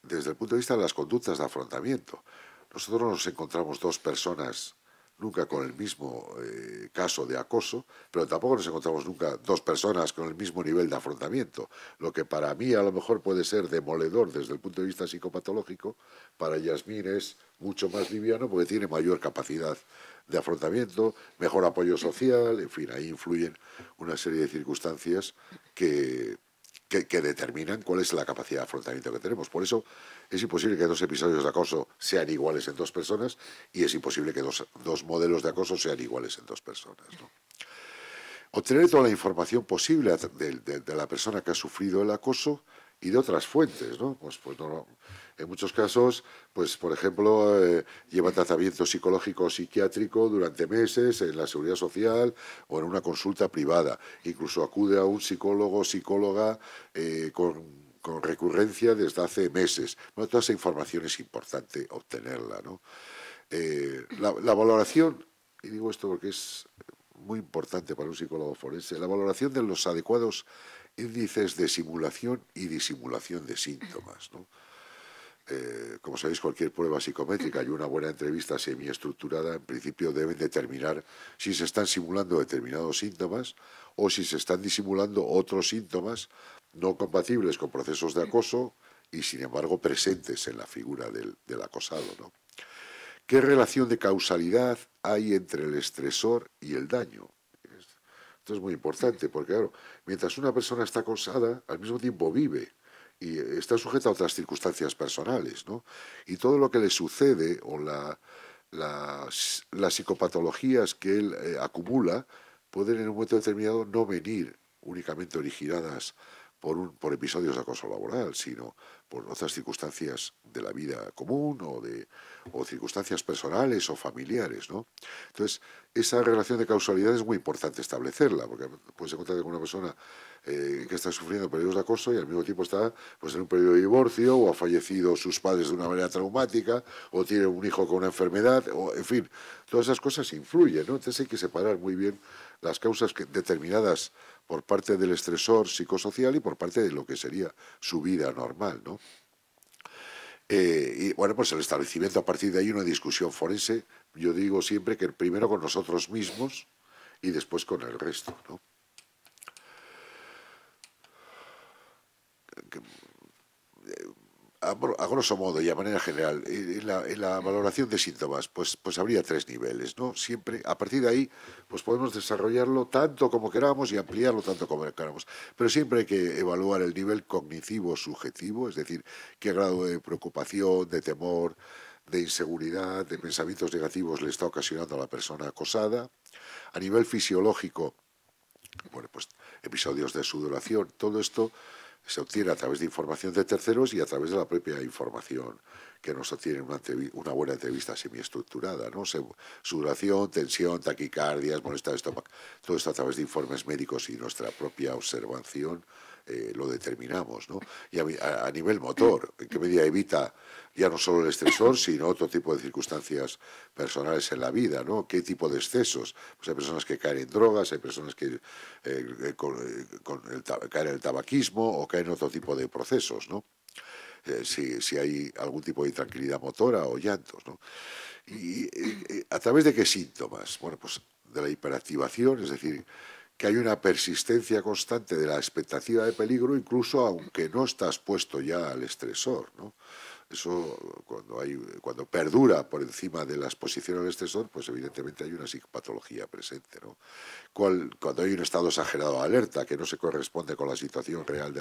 desde el punto de vista de las conductas de afrontamiento. Nosotros nos encontramos dos personas nunca con el mismo caso de acoso, pero tampoco nos encontramos nunca dos personas con el mismo nivel de afrontamiento. Lo que para mí a lo mejor puede ser demoledor desde el punto de vista psicopatológico, para Yasmín es mucho más liviano porque tiene mayor capacidad de afrontamiento, mejor apoyo social, en fin, ahí influyen una serie de circunstancias que determinan cuál es la capacidad de afrontamiento que tenemos. Por eso es imposible que dos episodios de acoso sean iguales en dos personas y es imposible que dos modelos de acoso sean iguales en dos personas, ¿no? Obtener toda la información posible de la persona que ha sufrido el acoso y de otras fuentes, ¿no? En muchos casos, pues por ejemplo, lleva tratamiento psicológico o psiquiátrico durante meses en la seguridad social o en una consulta privada. Incluso acude a un psicólogo o psicóloga con recurrencia desde hace meses. Bueno, toda esa información es importante obtenerla, ¿no? La valoración, y digo esto porque es muy importante para un psicólogo forense, la valoración de los adecuados índices de simulación y disimulación de síntomas, ¿no? Como sabéis, cualquier prueba psicométrica y una buena entrevista semiestructurada, en principio deben determinar si se están simulando determinados síntomas o si se están disimulando otros síntomas no compatibles con procesos de acoso y, sin embargo, presentes en la figura del acosado, ¿no? ¿Qué relación de causalidad hay entre el estresor y el daño? Esto es muy importante porque, claro, mientras una persona está acosada, al mismo tiempo vive y está sujeta a otras circunstancias personales, ¿no? Y todo lo que le sucede o las psicopatologías que él acumula pueden en un momento determinado no venir únicamente originadas por episodios de acoso laboral, sino por otras circunstancias de la vida común o circunstancias personales o familiares, ¿no? Entonces, esa relación de causalidad es muy importante establecerla, porque puedes encontrar con una persona que está sufriendo periodos de acoso y al mismo tiempo está pues, en un periodo de divorcio o ha fallecido sus padres de una manera traumática o tiene un hijo con una enfermedad, o en fin, todas esas cosas influyen, ¿no? Entonces hay que separar muy bien las causas determinadas por parte del estresor psicosocial y por parte de lo que sería su vida normal, ¿no? Y bueno, pues el establecimiento a partir de ahí una discusión forense, yo digo siempre que primero con nosotros mismos y después con el resto, ¿no? A grosso modo y a manera general, en la valoración de síntomas, pues habría tres niveles, ¿no? Siempre, a partir de ahí, pues podemos desarrollarlo tanto como queramos y ampliarlo tanto como queramos. Pero siempre hay que evaluar el nivel cognitivo subjetivo, es decir, qué grado de preocupación, de temor, de inseguridad, de pensamientos negativos le está ocasionando a la persona acosada. A nivel fisiológico, bueno, pues episodios de sudoración, todo esto se obtiene a través de información de terceros y a través de la propia información que nos obtiene una buena entrevista semiestructurada, ¿no? Sudoración, tensión, taquicardias, molestias de estómago, todo esto a través de informes médicos y nuestra propia observación lo determinamos, ¿no? Y a nivel motor, ¿en qué medida evita ya no solo el estresor, sino otro tipo de circunstancias personales en la vida, ¿no? ¿Qué tipo de excesos? Pues hay personas que caen en drogas, hay personas que caen en el tabaquismo o caen en otro tipo de procesos, ¿no? Si hay algún tipo de intranquilidad motora o llantos, ¿no? ¿Y a través de qué síntomas? Bueno, pues de la hiperactivación, es decir, que hay una persistencia constante de la expectativa de peligro, incluso aunque no estás puesto ya al estresor, ¿no? Eso, cuando perdura por encima de la exposición al estresor, pues evidentemente hay una psicopatología presente, ¿no? Cuando hay un estado exagerado de alerta que no se corresponde con la situación real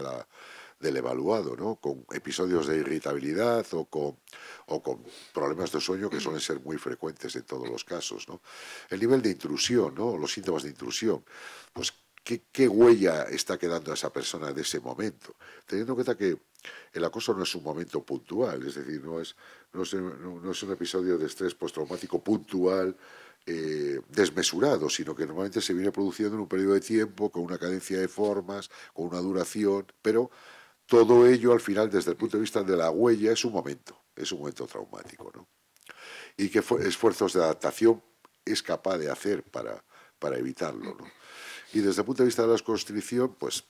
del evaluado, ¿no? Con episodios de irritabilidad o con problemas de sueño que suelen ser muy frecuentes en todos los casos, ¿no? El nivel de intrusión, ¿no? Los síntomas de intrusión, pues ¿qué huella está quedando a esa persona de ese momento? Teniendo en cuenta que el acoso no es un momento puntual, es decir, no es un episodio de estrés postraumático puntual, desmesurado, sino que normalmente se viene produciendo en un periodo de tiempo, con una cadencia de formas, con una duración, pero todo ello al final, desde el punto de vista de la huella, es un momento traumático, ¿no? Y qué esfuerzos de adaptación es capaz de hacer para evitarlo, ¿no? Y desde el punto de vista de la constricción, pues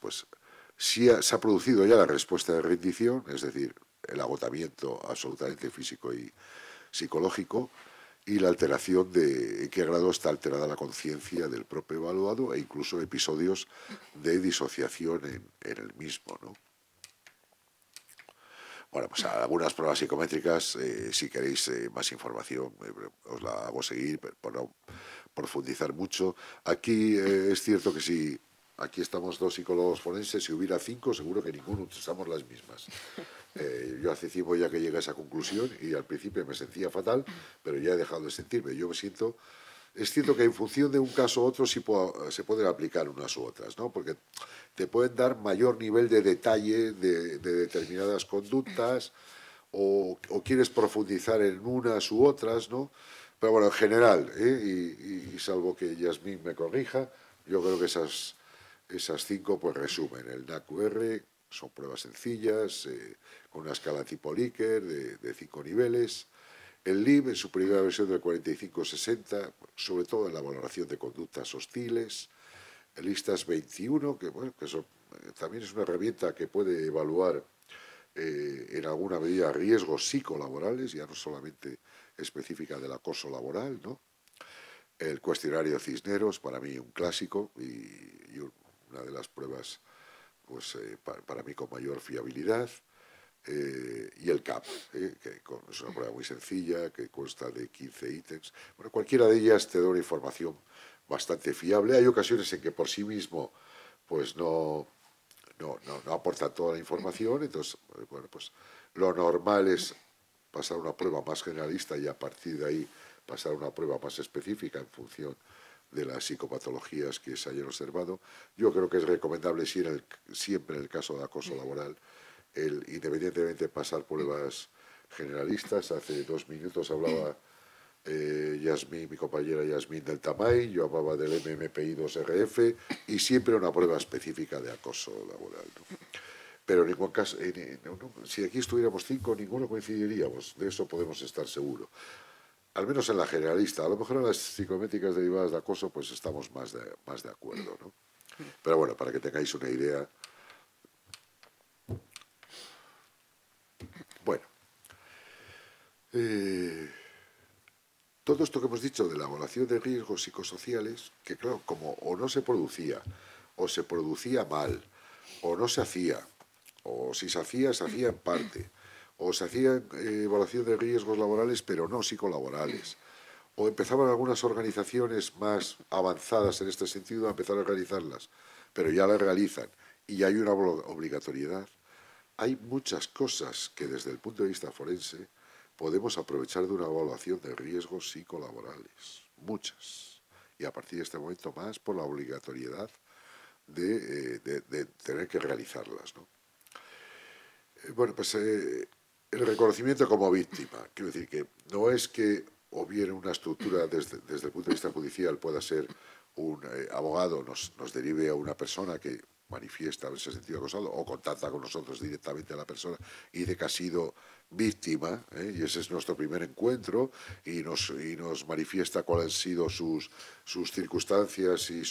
sí se ha producido ya la respuesta de rendición, es decir, el agotamiento absolutamente físico y psicológico, y la alteración de en qué grado está alterada la conciencia del propio evaluado e incluso episodios de disociación en el mismo, ¿no? Bueno, pues algunas pruebas psicométricas, si queréis más información, os la hago seguir, por no profundizar mucho. Aquí es cierto que si aquí estamos dos psicólogos forenses, si hubiera 5, seguro que ninguno usamos las mismas. Yo hace tiempo ya que llegué a esa conclusión y al principio me sentía fatal, pero ya he dejado de sentirme. Yo me siento... Es cierto que en función de un caso u otro sí se pueden aplicar unas u otras, ¿no? Porque te pueden dar mayor nivel de detalle de determinadas conductas o quieres profundizar en unas u otras, ¿no? Pero bueno, en general, y salvo que Yasmín me corrija, yo creo que esas 5 pues resumen. El NAQR son pruebas sencillas, con una escala tipo Likert de 5 niveles. El LIB en su primera versión del 45-60, sobre todo en la valoración de conductas hostiles. El ISTAS 21, que, bueno, también es una herramienta que puede evaluar en alguna medida riesgos psicolaborales, ya no solamente específica del acoso laboral, ¿no? El cuestionario Cisneros, para mí un clásico y una de las pruebas pues, para mí con mayor fiabilidad. Y el CAP, que es una prueba muy sencilla, que consta de 15 ítems. Bueno, cualquiera de ellas te da una información bastante fiable. Hay ocasiones en que por sí mismo pues no aporta toda la información, entonces, bueno, pues lo normal es pasar una prueba más generalista y a partir de ahí pasar una prueba más específica en función de las psicopatologías que se hayan observado. Yo creo que es recomendable siempre en el caso de acoso laboral independientemente de pasar pruebas generalistas. Hace 2 minutos hablaba Yasmín, mi compañera Yasmín del TAMAI, yo hablaba del MMPI-2RF y siempre una prueba específica de acoso laboral, ¿no? Pero en ningún caso, si aquí estuviéramos 5, ninguno coincidiríamos, de eso podemos estar seguros. Al menos en la generalista. A lo mejor en las psicométricas derivadas de acoso pues estamos más de acuerdo, ¿no? Pero bueno, para que tengáis una idea. Bueno, todo esto que hemos dicho de la evaluación de riesgos psicosociales, que claro, como o no se producía, o se producía mal, o no se hacía, o si se hacía en parte, o se hacía evaluación de riesgos laborales, pero no psicolaborales, o empezaban algunas organizaciones más avanzadas en este sentido a empezar a realizarlas, pero ya las realizan, y hay una obligatoriedad. Hay muchas cosas que desde el punto de vista forense podemos aprovechar de una evaluación de riesgos psicolaborales, muchas, y a partir de este momento más por la obligatoriedad de tener que realizarlas, ¿no? Bueno, pues el reconocimiento como víctima, quiero decir que no es que o bien una estructura desde el punto de vista judicial pueda ser un abogado nos derive a una persona que manifiesta haberse sentido acosado o contacta con nosotros directamente a la persona y dice que ha sido víctima, y ese es nuestro primer encuentro y nos manifiesta cuáles han sido sus circunstancias y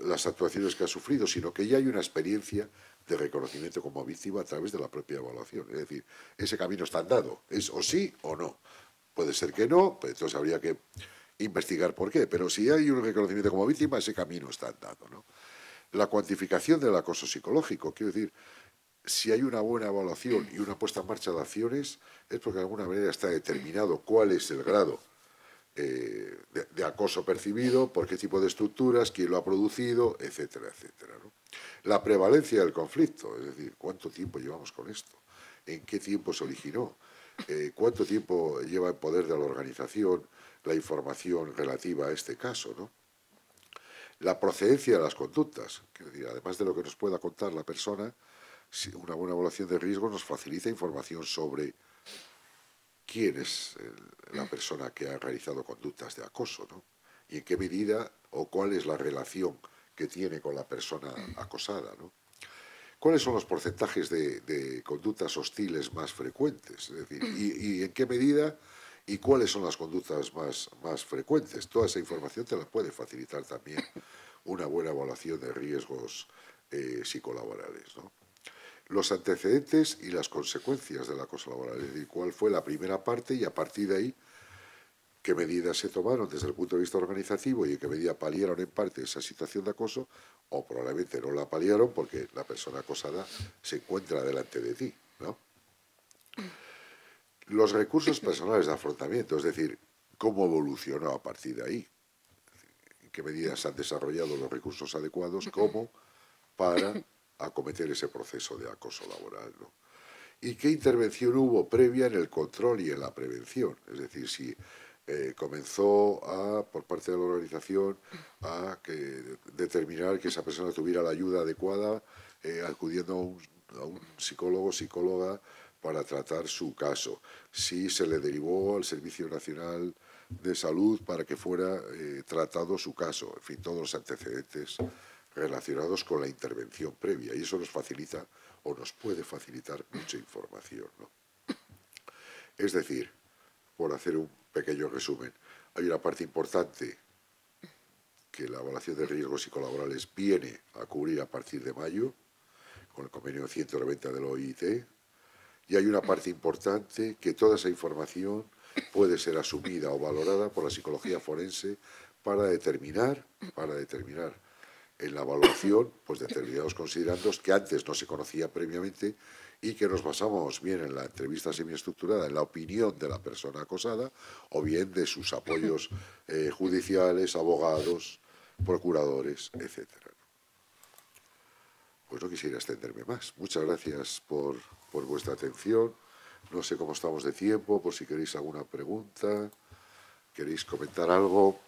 las actuaciones que ha sufrido, sino que ya hay una experiencia de reconocimiento como víctima a través de la propia evaluación. Es decir, ese camino está andado, es o sí o no. Puede ser que no, pues entonces habría que investigar por qué, pero si hay un reconocimiento como víctima, ese camino está andado, ¿no? La cuantificación del acoso psicológico, quiero decir, si hay una buena evaluación y una puesta en marcha de acciones, es porque de alguna manera está determinado cuál es el grado de acoso percibido, por qué tipo de estructuras, quién lo ha producido, etcétera, etcétera, ¿no? La prevalencia del conflicto, es decir, cuánto tiempo llevamos con esto, en qué tiempo se originó, cuánto tiempo lleva en poder de la organización la información relativa a este caso, ¿no? La procedencia de las conductas, es decir, además de lo que nos pueda contar la persona, una buena evaluación de riesgo nos facilita información sobre quién es la persona que ha realizado conductas de acoso, ¿no? Y en qué medida o cuál es la relación que tiene con la persona acosada, ¿no? ¿Cuáles son los porcentajes de conductas hostiles más frecuentes? Es decir, y en qué medida y cuáles son las conductas más frecuentes. Toda esa información te la puede facilitar también una buena evaluación de riesgos psicolaborales, ¿no? Los antecedentes y las consecuencias del acoso laboral, es decir, cuál fue la primera parte y a partir de ahí qué medidas se tomaron desde el punto de vista organizativo y en qué medida paliaron en parte esa situación de acoso, o probablemente no la paliaron porque la persona acosada se encuentra delante de ti, ¿no? Los recursos personales de afrontamiento, es decir, cómo evolucionó a partir de ahí, en qué medidas han desarrollado los recursos adecuados como para acometer ese proceso de acoso laboral, ¿no? ¿Y qué intervención hubo previa en el control y en la prevención? Es decir, si comenzó por parte de la organización a determinar que esa persona tuviera la ayuda adecuada acudiendo a un psicólogo o psicóloga para tratar su caso. Si se le derivó al Servicio Nacional de Salud para que fuera tratado su caso. En fin, todos los antecedentes relacionados con la intervención previa. Y eso nos facilita o nos puede facilitar mucha información, ¿no? Es decir, por hacer un pequeño resumen, hay una parte importante que la evaluación de riesgos psicolaborales viene a cubrir a partir de mayo, con el convenio 190 del OIT, y hay una parte importante que toda esa información puede ser asumida o valorada por la psicología forense para determinar en la evaluación pues determinados considerandos que antes no se conocía previamente y que nos basamos bien en la entrevista semiestructurada, en la opinión de la persona acosada o bien de sus apoyos judiciales, abogados, procuradores, etcétera. Pues no quisiera extenderme más. Muchas gracias por vuestra atención. No sé cómo estamos de tiempo, por si queréis alguna pregunta, queréis comentar algo.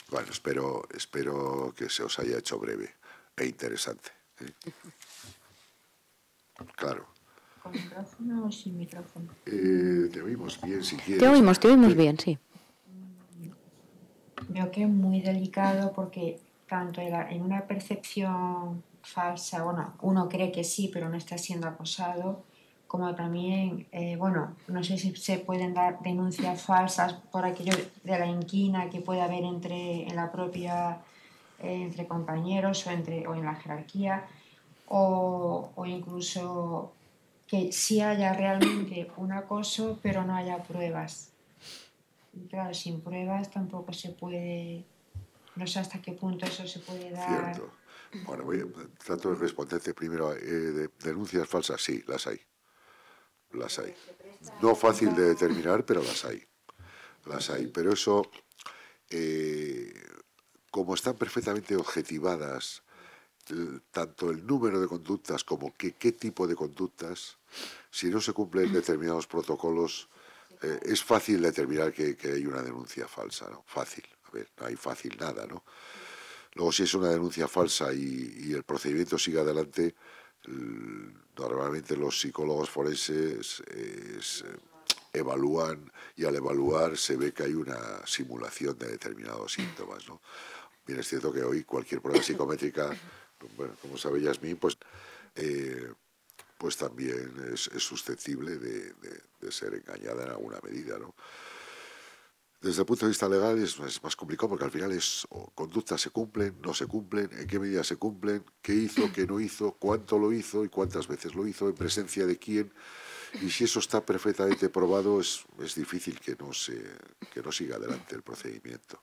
Bueno, espero que se os haya hecho breve e interesante. Claro. ¿Con micrófono o sin micrófono? Te oímos bien, si quieres. Te oímos bien, sí. Veo que es muy delicado porque tanto en una percepción falsa, bueno, uno cree que sí, pero no está siendo acosado, como también, bueno, no sé si se pueden dar denuncias falsas por aquello de la inquina que puede haber en la propia, entre compañeros o en la jerarquía, o incluso que sí haya realmente un acoso, pero no haya pruebas. Y claro, sin pruebas tampoco se puede, no sé hasta qué punto eso se puede dar. Cierto. Bueno, trato de responderte primero. Denuncias falsas, sí, las hay. Las hay. No fácil de determinar, pero las hay. Las hay. Pero eso, como están perfectamente objetivadas, tanto el número de conductas como qué tipo de conductas, si no se cumplen determinados protocolos, es fácil determinar que hay una denuncia falsa, ¿no? Fácil. A ver, no hay fácil nada, ¿no? Luego, si es una denuncia falsa y el procedimiento sigue adelante, normalmente los psicólogos forenses evalúan y al evaluar se ve que hay una simulación de determinados síntomas, ¿no? Bien, es cierto que hoy cualquier prueba psicométrica, bueno, como sabe Yasmín, pues también es susceptible de ser engañada en alguna medida, ¿no? Desde el punto de vista legal es más complicado porque al final conductas se cumplen, no se cumplen, en qué medida se cumplen, qué hizo, qué no hizo, cuánto lo hizo y cuántas veces lo hizo, en presencia de quién. Y si eso está perfectamente probado, es difícil que no siga adelante el procedimiento.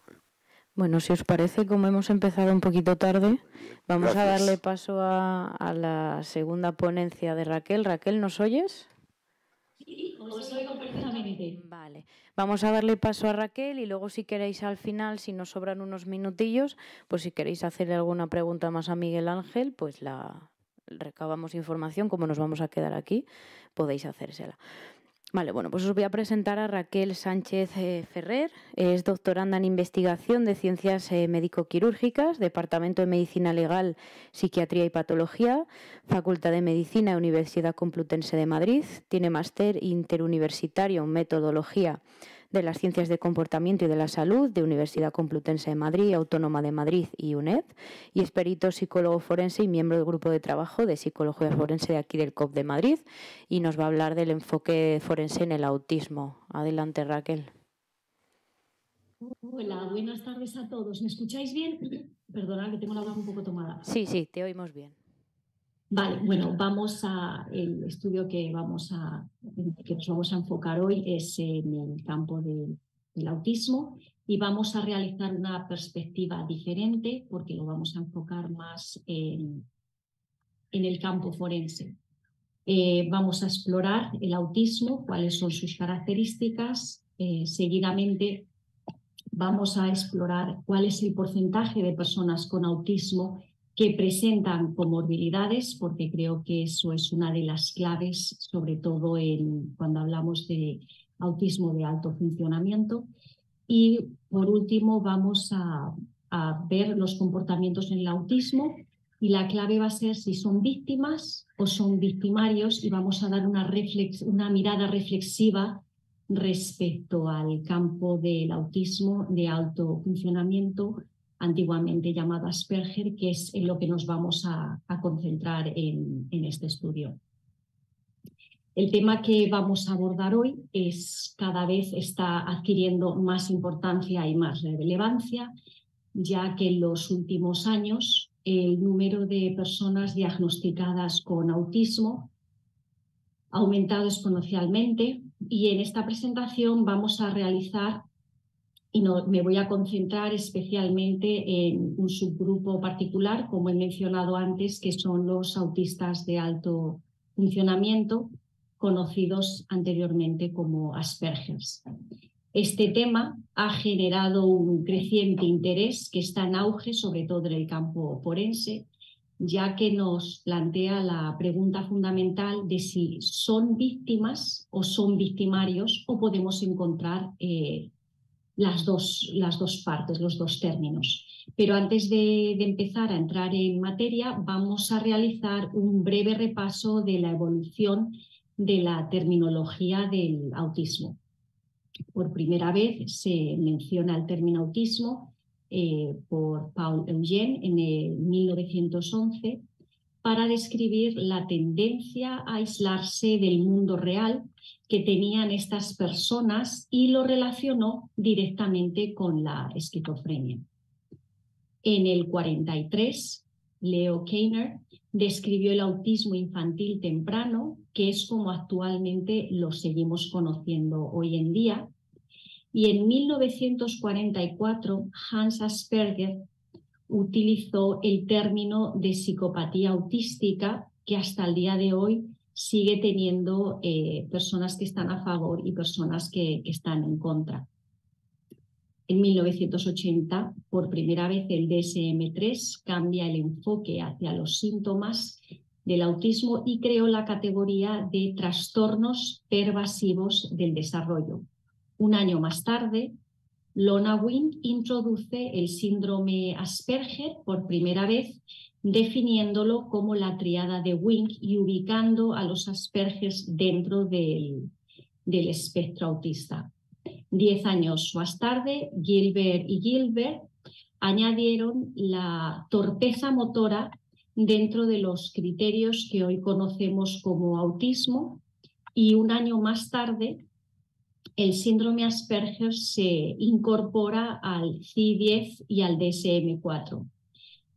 Bueno, si os parece, como hemos empezado un poquito tarde, vamos a darle paso a la segunda ponencia de Raquel. Raquel, ¿nos oyes? Sí, os oigo perfectamente. Vale, vamos a darle paso a Raquel y luego si queréis al final, si nos sobran unos minutillos, pues si queréis hacerle alguna pregunta más a Miguel Ángel, pues recabamos información, como nos vamos a quedar aquí, podéis hacérsela. Vale, bueno, pues os voy a presentar a Raquel Sánchez Ferrer. Es doctoranda en investigación de ciencias médico-quirúrgicas, Departamento de Medicina Legal, Psiquiatría y Patología, Facultad de Medicina, Universidad Complutense de Madrid. Tiene máster interuniversitario en metodología de las Ciencias de Comportamiento y de la Salud de Universidad Complutense de Madrid, Autónoma de Madrid y UNED, y es perito psicólogo forense y miembro del grupo de trabajo de psicología forense de aquí del COP de Madrid, y nos va a hablar del enfoque forense en el autismo. Adelante, Raquel. Hola, buenas tardes a todos. ¿Me escucháis bien? Perdona, que tengo la voz un poco tomada. Sí, te oímos bien. Vale, bueno, el estudio que nos vamos a enfocar hoy es en el campo del autismo y vamos a realizar una perspectiva diferente porque lo vamos a enfocar más en el campo forense. Vamos a explorar el autismo, cuáles son sus características. Seguidamente vamos a explorar cuál es el porcentaje de personas con autismo que presentan comorbilidades, porque creo que eso es una de las claves, sobre todo cuando hablamos de autismo de alto funcionamiento. Y por último vamos a ver los comportamientos en el autismo y la clave va a ser si son víctimas o son victimarios y vamos a dar una mirada reflexiva respecto al campo del autismo de alto funcionamiento, antiguamente llamado Asperger, que es en lo que nos vamos a concentrar en este estudio. El tema que vamos a abordar hoy cada vez está adquiriendo más importancia y más relevancia, ya que en los últimos años el número de personas diagnosticadas con autismo ha aumentado exponencialmente y en esta presentación vamos a realizar y me voy a concentrar especialmente en un subgrupo particular, como he mencionado antes, que son los autistas de alto funcionamiento, conocidos anteriormente como Asperger. Este tema ha generado un creciente interés que está en auge, sobre todo en el campo forense, ya que nos plantea la pregunta fundamental de si son víctimas o son victimarios o podemos encontrar las dos partes, los dos términos. Pero antes de empezar a entrar en materia, vamos a realizar un breve repaso de la evolución de la terminología del autismo. Por primera vez se menciona el término autismo por Paul Eugene en el 1911 para describir la tendencia a aislarse del mundo real que tenían estas personas y lo relacionó directamente con la esquizofrenia. En el 43, Leo Kanner describió el autismo infantil temprano, que es como actualmente lo seguimos conociendo hoy en día. Y en 1944, Hans Asperger utilizó el término de psicopatía autística, que hasta el día de hoy sigue teniendo personas que están a favor y personas que están en contra. En 1980, por primera vez, el DSM-3 cambia el enfoque hacia los síntomas del autismo y creó la categoría de trastornos pervasivos del desarrollo. Un año más tarde, Lona Wing introduce el síndrome Asperger por primera vez, definiéndolo como la tríada de Wing y ubicando a los Asperger dentro del espectro autista. 10 años más tarde, Gilbert y Gilbert añadieron la torpeza motora dentro de los criterios que hoy conocemos como autismo y un año más tarde el síndrome Asperger se incorpora al CI-10 y al DSM-4.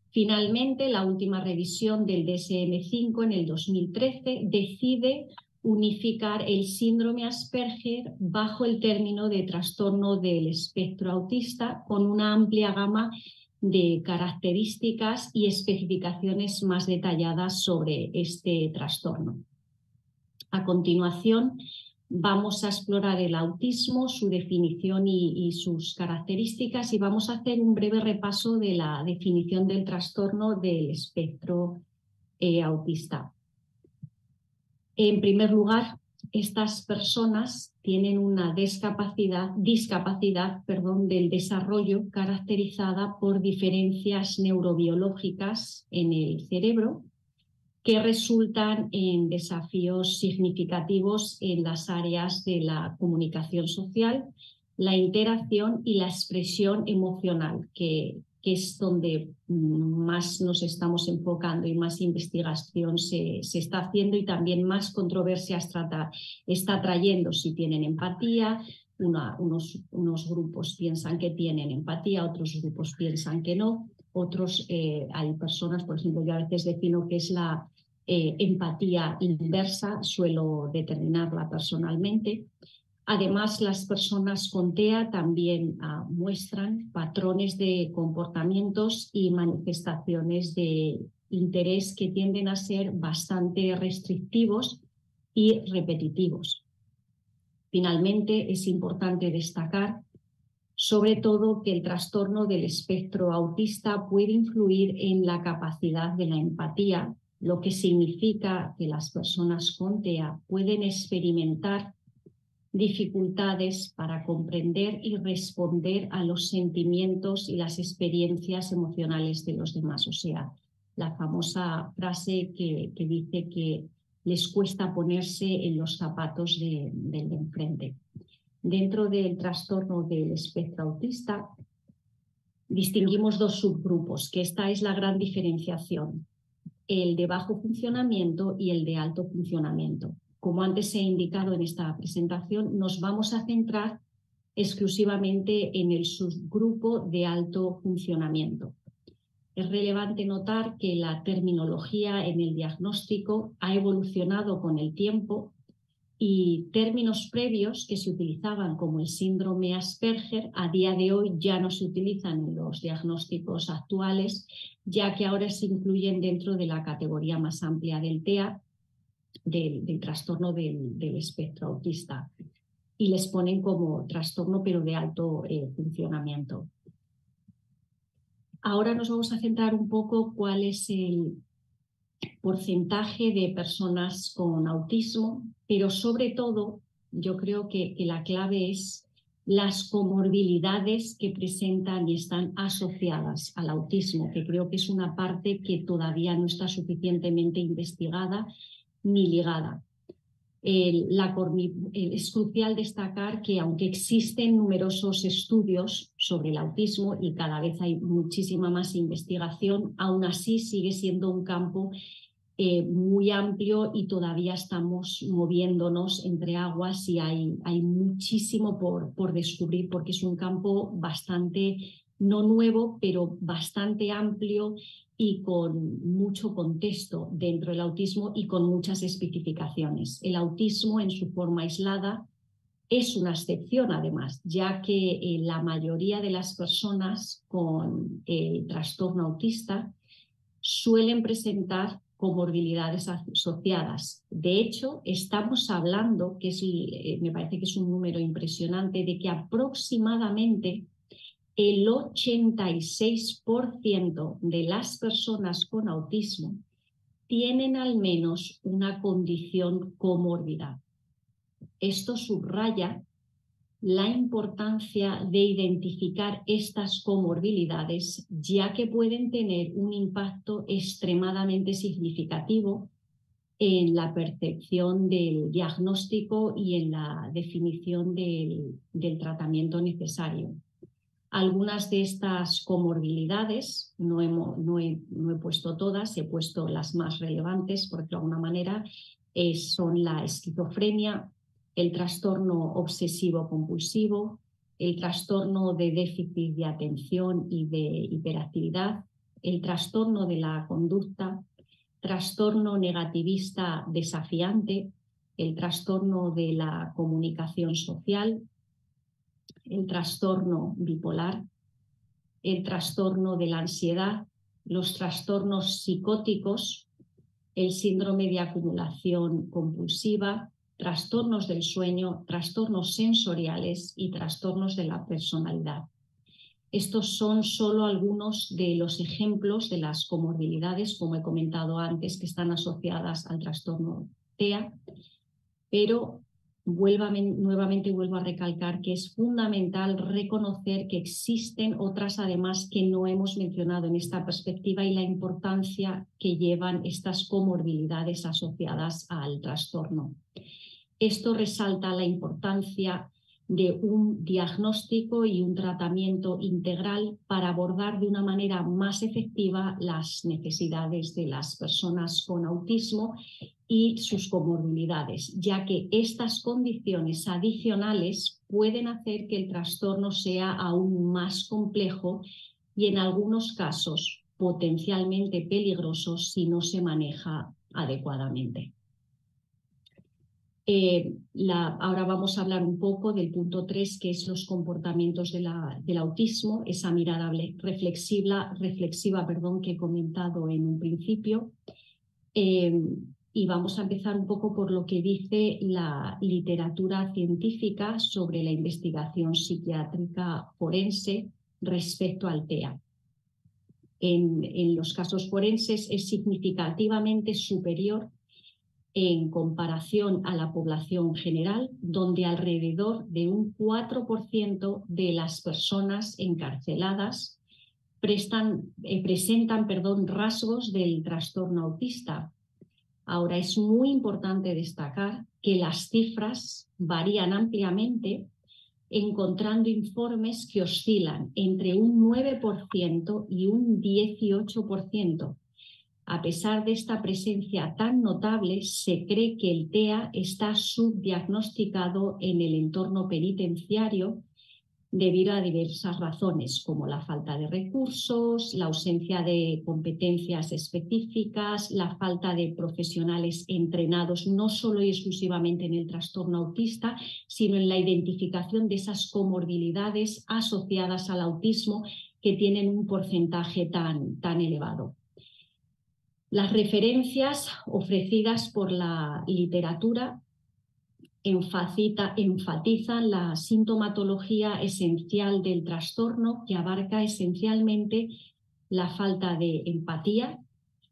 Finalmente, la última revisión del DSM-5 en el 2013 decide unificar el síndrome Asperger bajo el término de trastorno del espectro autista con una amplia gama de características y especificaciones más detalladas sobre este trastorno. A continuación, vamos a explorar el autismo, su definición y sus características y vamos a hacer un breve repaso de la definición del trastorno del espectro autista. En primer lugar, estas personas tienen una discapacidad del desarrollo caracterizada por diferencias neurobiológicas en el cerebro que resultan en desafíos significativos en las áreas de la comunicación social, la interacción y la expresión emocional, que es donde más nos estamos enfocando y más investigación se está haciendo y también más controversia está trayendo si tienen empatía. Unos grupos piensan que tienen empatía, otros grupos piensan que no. Otros, hay personas, por ejemplo, yo a veces defino que es la empatía inversa, suelo determinarla personalmente. Además, las personas con TEA también muestran patrones de comportamientos y manifestaciones de interés que tienden a ser bastante restrictivos y repetitivos. Finalmente, es importante destacar sobre todo que el trastorno del espectro autista puede influir en la capacidad de la empatía, lo que significa que las personas con TEA pueden experimentar dificultades para comprender y responder a los sentimientos y las experiencias emocionales de los demás. O sea, la famosa frase que dice que les cuesta ponerse en los zapatos del de enfrente. Dentro del trastorno del espectro autista distinguimos dos subgrupos, que esta es la gran diferenciación, el de bajo funcionamiento y el de alto funcionamiento. Como antes he indicado en esta presentación, nos vamos a centrar exclusivamente en el subgrupo de alto funcionamiento. Es relevante notar que la terminología en el diagnóstico ha evolucionado con el tiempo y términos previos que se utilizaban como el síndrome Asperger a día de hoy ya no se utilizan en los diagnósticos actuales, ya que ahora se incluyen dentro de la categoría más amplia del TEA, del trastorno del espectro autista, y les ponen como trastorno pero de alto funcionamiento. Ahora nos vamos a centrar un poco cuál es el porcentaje de personas con autismo, pero sobre todo yo creo que la clave es las comorbilidades que presentan y están asociadas al autismo, que creo que es una parte que todavía no está suficientemente investigada ni ligada. Es crucial destacar que aunque existen numerosos estudios sobre el autismo y cada vez hay muchísima más investigación, aún así sigue siendo un campo muy amplio y todavía estamos moviéndonos entre aguas y hay muchísimo por descubrir, porque es un campo bastante, no nuevo, pero bastante amplio y con mucho contexto dentro del autismo y con muchas especificaciones. El autismo en su forma aislada es una excepción además, ya que la mayoría de las personas con el trastorno autista suelen presentar comorbilidades asociadas. De hecho, estamos hablando, me parece que es un número impresionante, de que aproximadamente el 86% de las personas con autismo tienen al menos una condición comórbida. Esto subraya la importancia de identificar estas comorbilidades, ya que pueden tener un impacto extremadamente significativo en la percepción del diagnóstico y en la definición del tratamiento necesario. Algunas de estas comorbilidades, no he puesto todas, he puesto las más relevantes, porque de alguna manera son la esquizofrenia, el trastorno obsesivo-compulsivo, el trastorno de déficit de atención y de hiperactividad, el trastorno de la conducta, trastorno negativista desafiante, el trastorno de la comunicación social, el trastorno bipolar, el trastorno de la ansiedad, los trastornos psicóticos, el síndrome de acumulación compulsiva, trastornos del sueño, trastornos sensoriales y trastornos de la personalidad. Estos son solo algunos de los ejemplos de las comorbilidades, como he comentado antes, que están asociadas al trastorno TEA, pero nuevamente vuelvo a recalcar que es fundamental reconocer que existen otras además que no hemos mencionado en esta perspectiva y la importancia que llevan estas comorbilidades asociadas al trastorno. Esto resalta la importancia de un diagnóstico y un tratamiento integral para abordar de una manera más efectiva las necesidades de las personas con autismo y sus comorbilidades, ya que estas condiciones adicionales pueden hacer que el trastorno sea aún más complejo y en algunos casos potencialmente peligroso si no se maneja adecuadamente. Ahora vamos a hablar un poco del punto 3, que es los comportamientos del autismo, esa mirada reflexiva, que he comentado en un principio. Y vamos a empezar un poco por lo que dice la literatura científica sobre la investigación psiquiátrica forense respecto al TEA. En los casos forenses es significativamente superior en comparación a la población general, donde alrededor de un 4% de las personas encarceladas presentan rasgos del trastorno autista. Ahora, es muy importante destacar que las cifras varían ampliamente, encontrando informes que oscilan entre un 9% y un 18%. A pesar de esta presencia tan notable, se cree que el TEA está subdiagnosticado en el entorno penitenciario debido a diversas razones, como la falta de recursos, la ausencia de competencias específicas, la falta de profesionales entrenados no solo y exclusivamente en el trastorno autista, sino en la identificación de esas comorbilidades asociadas al autismo que tienen un porcentaje tan elevado. Las referencias ofrecidas por la literatura enfatizan la sintomatología esencial del trastorno, que abarca esencialmente la falta de empatía,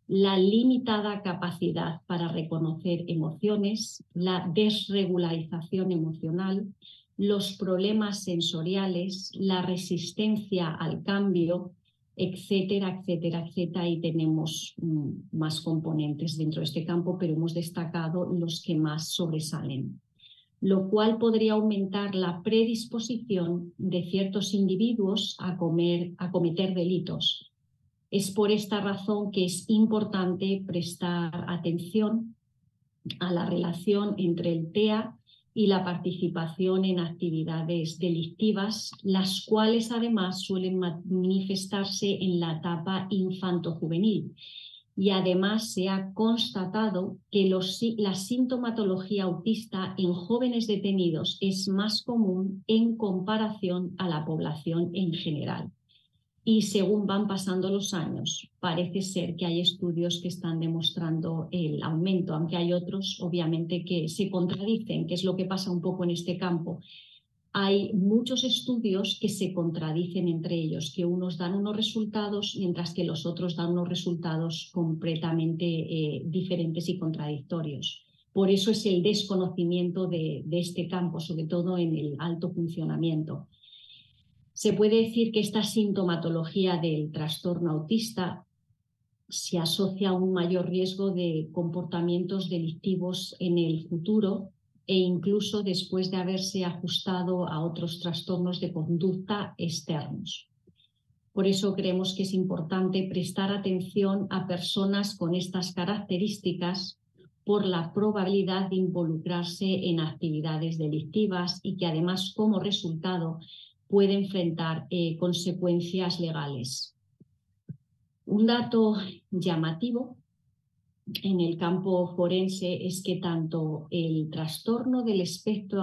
la limitada capacidad para reconocer emociones, la desregularización emocional, los problemas sensoriales, la resistencia al cambio, etcétera, etcétera, etcétera. Y tenemos más componentes dentro de este campo, pero hemos destacado los que más sobresalen, lo cual podría aumentar la predisposición de ciertos individuos a cometer delitos. Es por esta razón que es importante prestar atención a la relación entre el TEA y la participación en actividades delictivas, las cuales además suelen manifestarse en la etapa infanto-juvenil. Y además se ha constatado que la sintomatología autista en jóvenes detenidos es más común en comparación a la población en general. Y según van pasando los años, parece ser que hay estudios que están demostrando el aumento, aunque hay otros, obviamente, que se contradicen, que es lo que pasa un poco en este campo. Hay muchos estudios que se contradicen entre ellos, que unos dan unos resultados mientras que los otros dan unos resultados completamente diferentes y contradictorios. Por eso es el desconocimiento de este campo, sobre todo en el alto funcionamiento. Se puede decir que esta sintomatología del trastorno autista se asocia a un mayor riesgo de comportamientos delictivos en el futuro e incluso después de haberse ajustado a otros trastornos de conducta externos. Por eso creemos que es importante prestar atención a personas con estas características por la probabilidad de involucrarse en actividades delictivas y que además como resultado puede enfrentar consecuencias legales. Un dato llamativo en el campo forense es que tanto el trastorno del espectro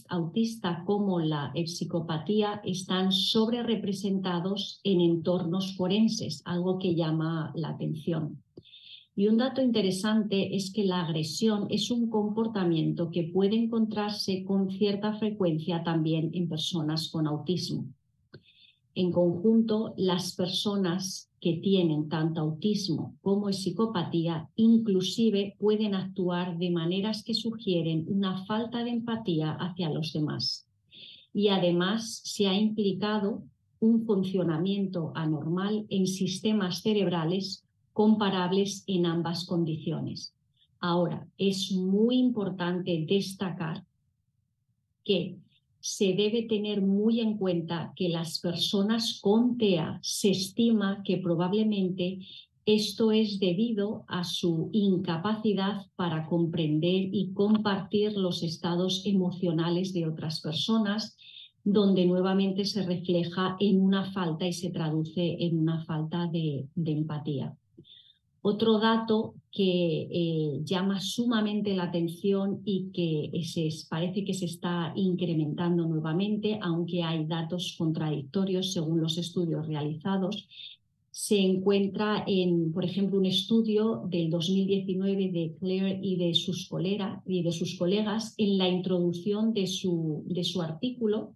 autista como la psicopatía están sobrerepresentados en entornos forenses, algo que llama la atención. Y un dato interesante es que la agresión es un comportamiento que puede encontrarse con cierta frecuencia también en personas con autismo. En conjunto, las personas que tienen tanto autismo como psicopatía inclusive pueden actuar de maneras que sugieren una falta de empatía hacia los demás. Y además se ha implicado un funcionamiento anormal en sistemas cerebrales comparables en ambas condiciones. Ahora, es muy importante destacar que se debe tener muy en cuenta que las personas con TEA se estima que probablemente esto es debido a su incapacidad para comprender y compartir los estados emocionales de otras personas, donde nuevamente se refleja en una falta y se traduce en una falta de empatía. Otro dato que llama sumamente la atención y que parece que se está incrementando nuevamente, aunque hay datos contradictorios según los estudios realizados, se encuentra en, por ejemplo, un estudio del 2019 de Claire y de sus colegas en la introducción de su artículo.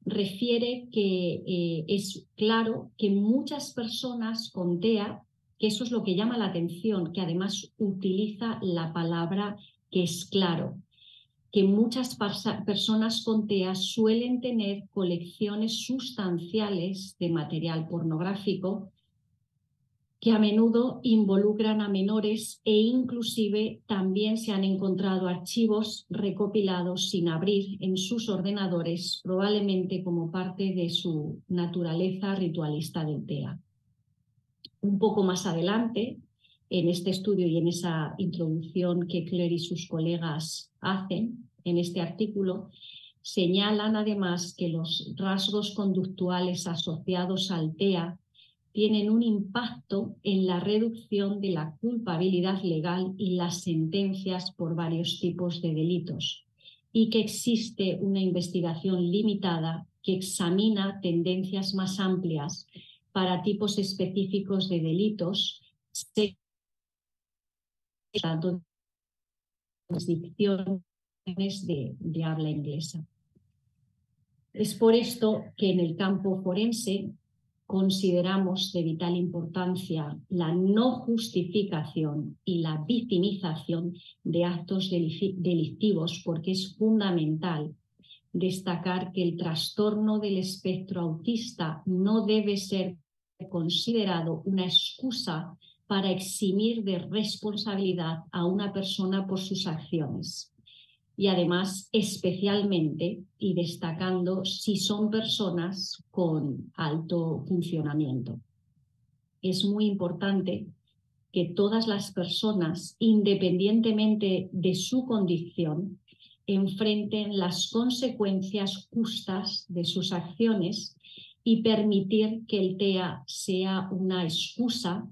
Refiere que es claro que muchas personas con TEA, que eso es lo que llama la atención, que además utiliza la palabra que es claro, que muchas personas con TEA suelen tener colecciones sustanciales de material pornográfico que a menudo involucran a menores e inclusive también se han encontrado archivos recopilados sin abrir en sus ordenadores, probablemente como parte de su naturaleza ritualista del TEA. Un poco más adelante, en este estudio y en esa introducción que Claire y sus colegas hacen en este artículo, señalan además que los rasgos conductuales asociados al TEA tienen un impacto en la reducción de la culpabilidad legal y las sentencias por varios tipos de delitos, y que existe una investigación limitada que examina tendencias más amplias para tipos específicos de delitos, tanto jurisdicciones de habla inglesa. Es por esto que en el campo forense consideramos de vital importancia la no justificación y la victimización de actos delictivos, porque es fundamental destacar que el trastorno del espectro autista no debe ser considerado una excusa para eximir de responsabilidad a una persona por sus acciones. Y además, especialmente y destacando si son personas con alto funcionamiento. Es muy importante que todas las personas, independientemente de su condición, enfrenten las consecuencias justas de sus acciones y permitir que el TEA sea una excusa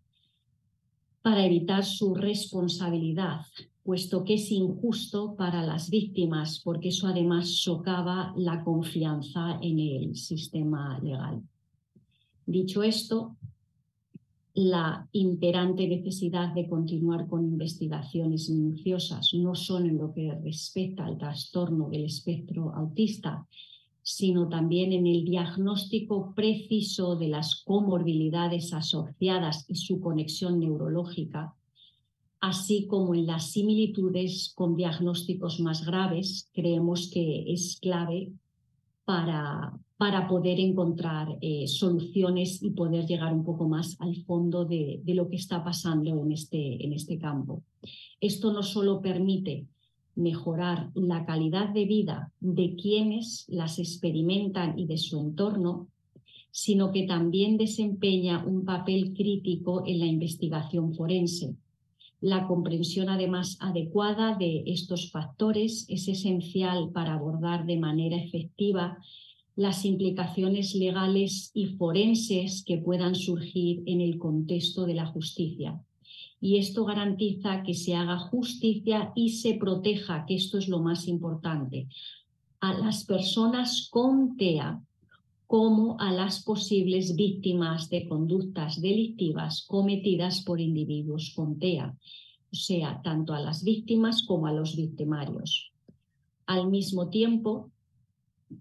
para evitar su responsabilidad, puesto que es injusto para las víctimas, porque eso además socava la confianza en el sistema legal. Dicho esto, la imperante necesidad de continuar con investigaciones minuciosas, no solo en lo que respecta al trastorno del espectro autista, sino también en el diagnóstico preciso de las comorbilidades asociadas y su conexión neurológica, así como en las similitudes con diagnósticos más graves, creemos que es clave para poder encontrar soluciones y poder llegar un poco más al fondo de lo que está pasando en este campo. Esto no solo permite mejorar la calidad de vida de quienes las experimentan y de su entorno, sino que también desempeña un papel crítico en la investigación forense. La comprensión además adecuada de estos factores es esencial para abordar de manera efectiva las implicaciones legales y forenses que puedan surgir en el contexto de la justicia. Y esto garantiza que se haga justicia y se proteja, que esto es lo más importante, a las personas con TEA como a las posibles víctimas de conductas delictivas cometidas por individuos con TEA, o sea, tanto a las víctimas como a los victimarios. Al mismo tiempo,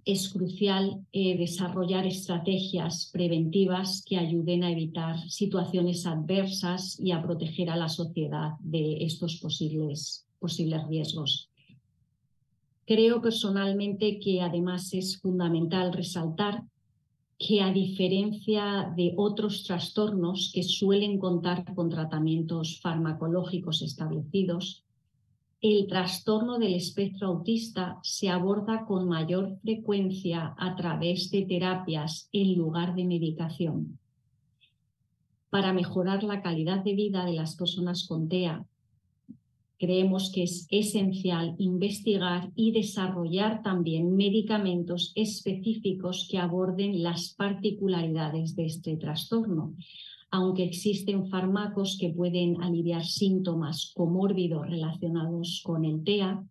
es crucial desarrollar estrategias preventivas que ayuden a evitar situaciones adversas y a proteger a la sociedad de estos posibles riesgos. Creo personalmente que además es fundamental resaltar que, a diferencia de otros trastornos que suelen contar con tratamientos farmacológicos establecidos, el trastorno del espectro autista se aborda con mayor frecuencia a través de terapias en lugar de medicación. Para mejorar la calidad de vida de las personas con TEA, creemos que es esencial investigar y desarrollar también medicamentos específicos que aborden las particularidades de este trastorno, aunque existen fármacos que pueden aliviar síntomas comórbidos relacionados con el TEA,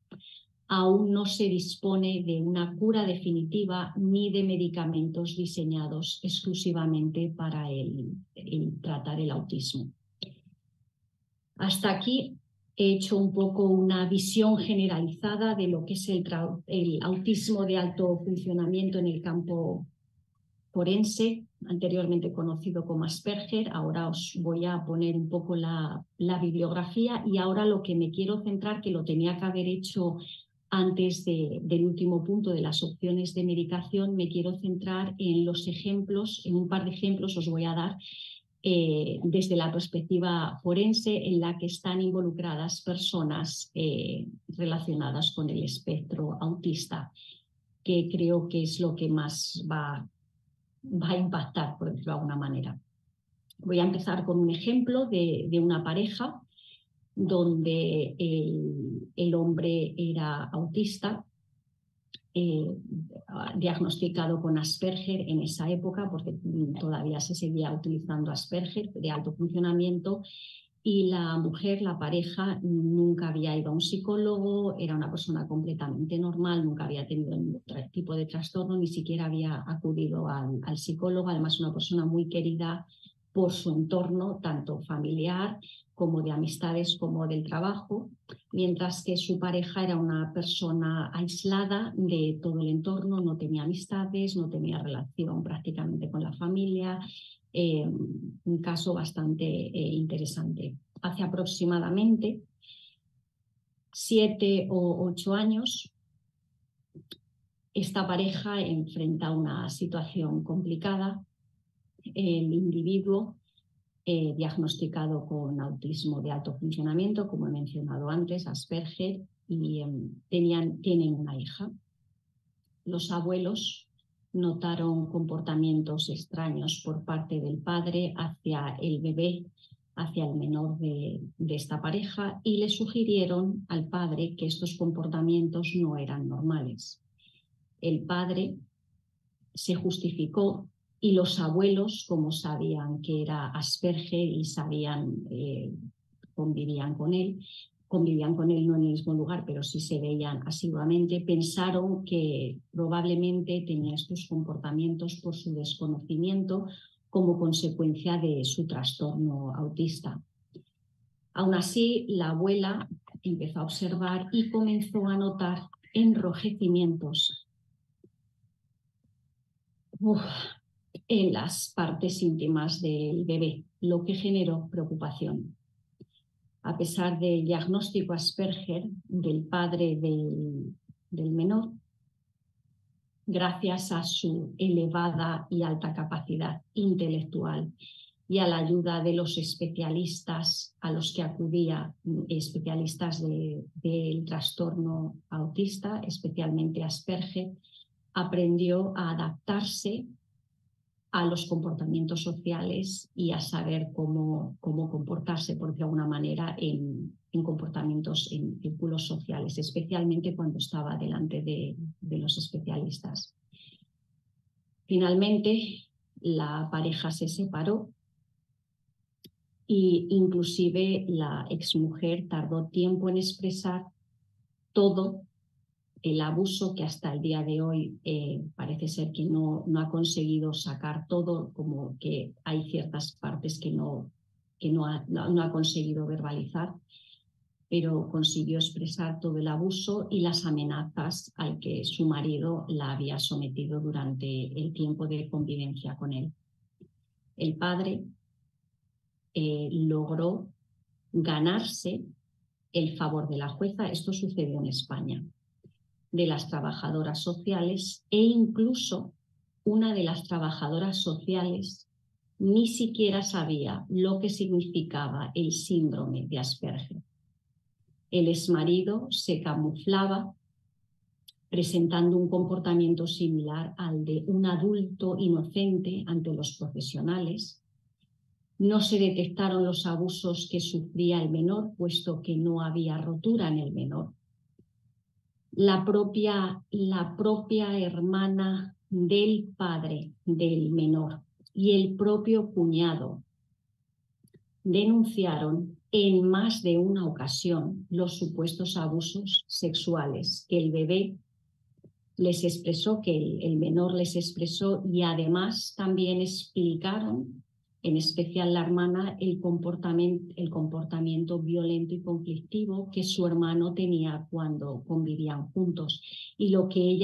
aún no se dispone de una cura definitiva ni de medicamentos diseñados exclusivamente para tratar el autismo. Hasta aquí he hecho un poco una visión generalizada de lo que es el autismo de alto funcionamiento en el campo forense, anteriormente conocido como Asperger. Ahora os voy a poner un poco la bibliografía, y ahora lo que me quiero centrar, que lo tenía que haber hecho antes del último punto de las opciones de medicación, me quiero centrar en los ejemplos, en un par de ejemplos os voy a dar desde la perspectiva forense, en la que están involucradas personas relacionadas con el espectro autista, que creo que es lo que más va a impactar, por decirlo de alguna manera. Voy a empezar con un ejemplo de una pareja donde el hombre era autista, diagnosticado con Asperger en esa época, porque todavía se seguía utilizando Asperger de alto funcionamiento, y la mujer, la pareja, nunca había ido a un psicólogo, era una persona completamente normal, nunca había tenido ningún tipo de trastorno, ni siquiera había acudido al psicólogo. Además, una persona muy querida por su entorno, tanto familiar como de amistades como del trabajo, mientras que su pareja era una persona aislada de todo el entorno, no tenía amistades, no tenía relación prácticamente con la familia. Un caso bastante interesante. Hace aproximadamente 7 o 8 años, esta pareja enfrenta una situación complicada. El individuo diagnosticado con autismo de alto funcionamiento, como he mencionado antes, Asperger, y tienen una hija. Los abuelos notaron comportamientos extraños por parte del padre hacia el bebé, hacia el menor de esta pareja, y le sugirieron al padre que estos comportamientos no eran normales. El padre se justificó, y los abuelos, como sabían que era Asperger y convivían con él no en el mismo lugar, pero sí se veían asiduamente, pensaron que probablemente tenía estos comportamientos por su desconocimiento como consecuencia de su trastorno autista. Aún así, la abuela empezó a observar y comenzó a notar enrojecimientos en las partes íntimas del bebé, lo que generó preocupación. A pesar del diagnóstico Asperger del padre del menor, gracias a su elevada y alta capacidad intelectual y a la ayuda de los especialistas a los que acudía, especialistas del trastorno autista, especialmente Asperger, aprendió a adaptarse a los comportamientos sociales y a saber cómo comportarse, por de alguna manera, en comportamientos en círculos sociales, especialmente cuando estaba delante de los especialistas. Finalmente, la pareja se separó, e inclusive la exmujer tardó tiempo en expresar todo el abuso, que hasta el día de hoy parece ser que no ha conseguido sacar todo, como que hay ciertas partes que no ha conseguido verbalizar, pero consiguió expresar todo el abuso y las amenazas al que su marido la había sometido durante el tiempo de convivencia con él. El padre logró ganarse el favor de la jueza. Esto sucedió en España, de las trabajadoras sociales, e incluso una de las trabajadoras sociales ni siquiera sabía lo que significaba el síndrome de Asperger. El exmarido se camuflaba presentando un comportamiento similar al de un adulto inocente ante los profesionales. No se detectaron los abusos que sufría el menor, puesto que no había rotura en el menor. La propia hermana del padre del menor y el propio cuñado denunciaron en más de una ocasión los supuestos abusos sexuales que el bebé les expresó, que el menor les expresó, y además también explicaron, en especial la hermana, el comportamiento violento y conflictivo que su hermano tenía cuando convivían juntos y lo que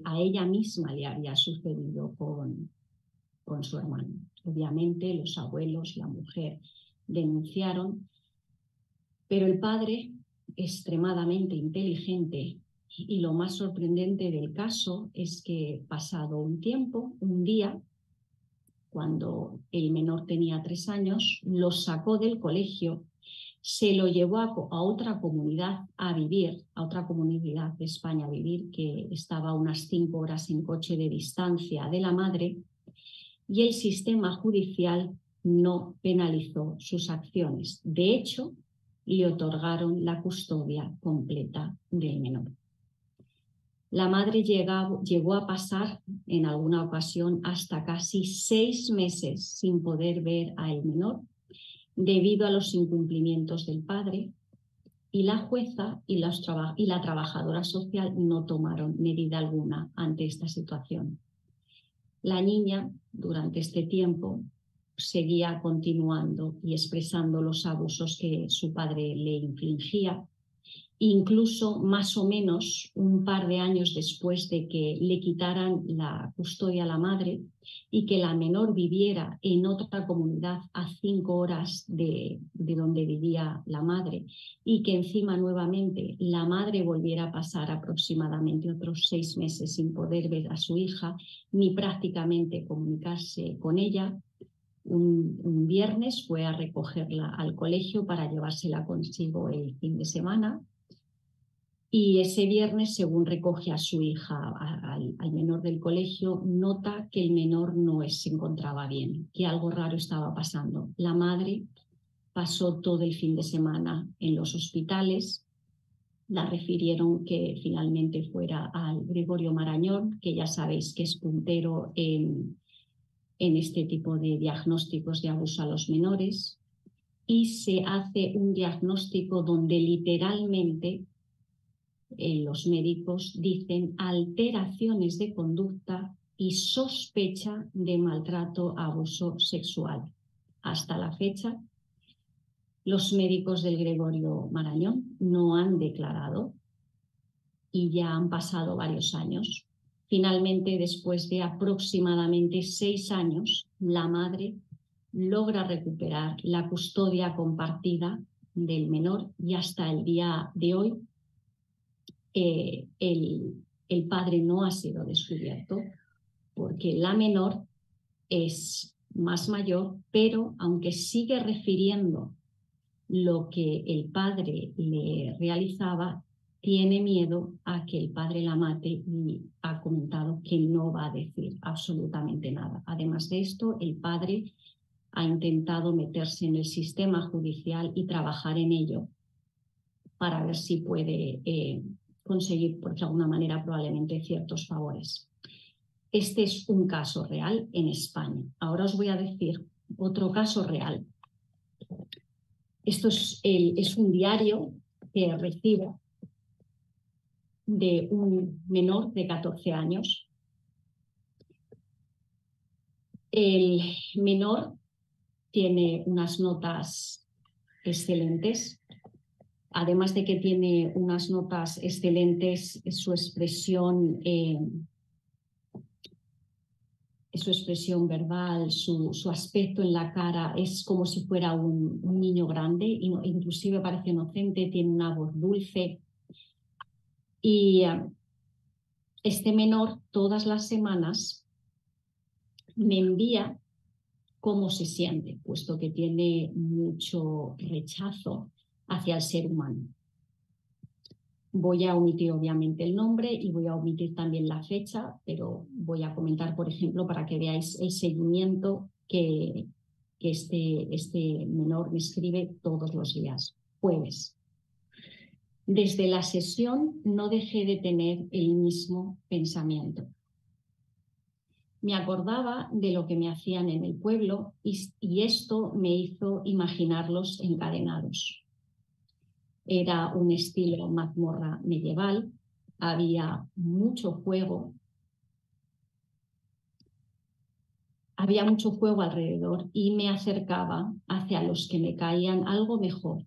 a ella misma le había sucedido con su hermano. Obviamente los abuelos, la mujer, denunciaron, pero el padre, extremadamente inteligente, y lo más sorprendente del caso es que pasado un tiempo, un día, cuando el menor tenía 3 años, lo sacó del colegio, se lo llevó a otra comunidad a vivir, a otra comunidad de España a vivir, que estaba a unas 5 horas en coche de distancia de la madre, y el sistema judicial no penalizó sus acciones. De hecho, le otorgaron la custodia completa del menor. La madre llegó a pasar en alguna ocasión hasta casi 6 meses sin poder ver al menor debido a los incumplimientos del padre, y la jueza y la trabajadora social no tomaron medida alguna ante esta situación. La niña, durante este tiempo, seguía continuando y expresando los abusos que su padre le infligía. Incluso más o menos un par de años después de que le quitaran la custodia a la madre y que la menor viviera en otra comunidad a 5 horas de donde vivía la madre, y que encima nuevamente la madre volviera a pasar aproximadamente otros 6 meses sin poder ver a su hija ni prácticamente comunicarse con ella, un viernes fue a recogerla al colegio para llevársela consigo el fin de semana. Y ese viernes, según recoge a su hija, al menor del colegio, nota que el menor no se encontraba bien, que algo raro estaba pasando. La madre pasó todo el fin de semana en los hospitales, la refirieron que finalmente fuera al Gregorio Marañón, que ya sabéis que es puntero en este tipo de diagnósticos de abuso a los menores, y se hace un diagnóstico donde literalmente los médicos dicen alteraciones de conducta y sospecha de maltrato, abuso sexual. Hasta la fecha, los médicos del Gregorio Marañón no han declarado, y ya han pasado varios años. Finalmente, después de aproximadamente 6 años, la madre logra recuperar la custodia compartida del menor, y hasta el día de hoy el padre no ha sido descubierto, porque la menor es más mayor, pero aunque sigue refiriendo lo que el padre le realizaba, tiene miedo a que el padre la mate y ha comentado que no va a decir absolutamente nada. Además de esto, el padre ha intentado meterse en el sistema judicial y trabajar en ello para ver si puede conseguir, por alguna manera, probablemente ciertos favores. Este es un caso real en España. Ahora os voy a decir otro caso real. Esto es un diario que recibo de un menor de 14 años. El menor tiene unas notas excelentes. Además de que tiene unas notas excelentes, su expresión verbal, su aspecto en la cara es como si fuera un niño grande, inclusive parece inocente, tiene una voz dulce. Y este menor todas las semanas me envía cómo se siente, puesto que tiene mucho rechazo hacia el ser humano. Voy a omitir obviamente el nombre y voy a omitir también la fecha, pero voy a comentar, por ejemplo, para que veáis el seguimiento que este menor me escribe todos los días. Jueves. Desde la sesión no dejé de tener el mismo pensamiento. Me acordaba de lo que me hacían en el pueblo y esto me hizo imaginarlos encadenados. Era un estilo mazmorra medieval, había mucho fuego alrededor y me acercaba hacia los que me caían algo mejor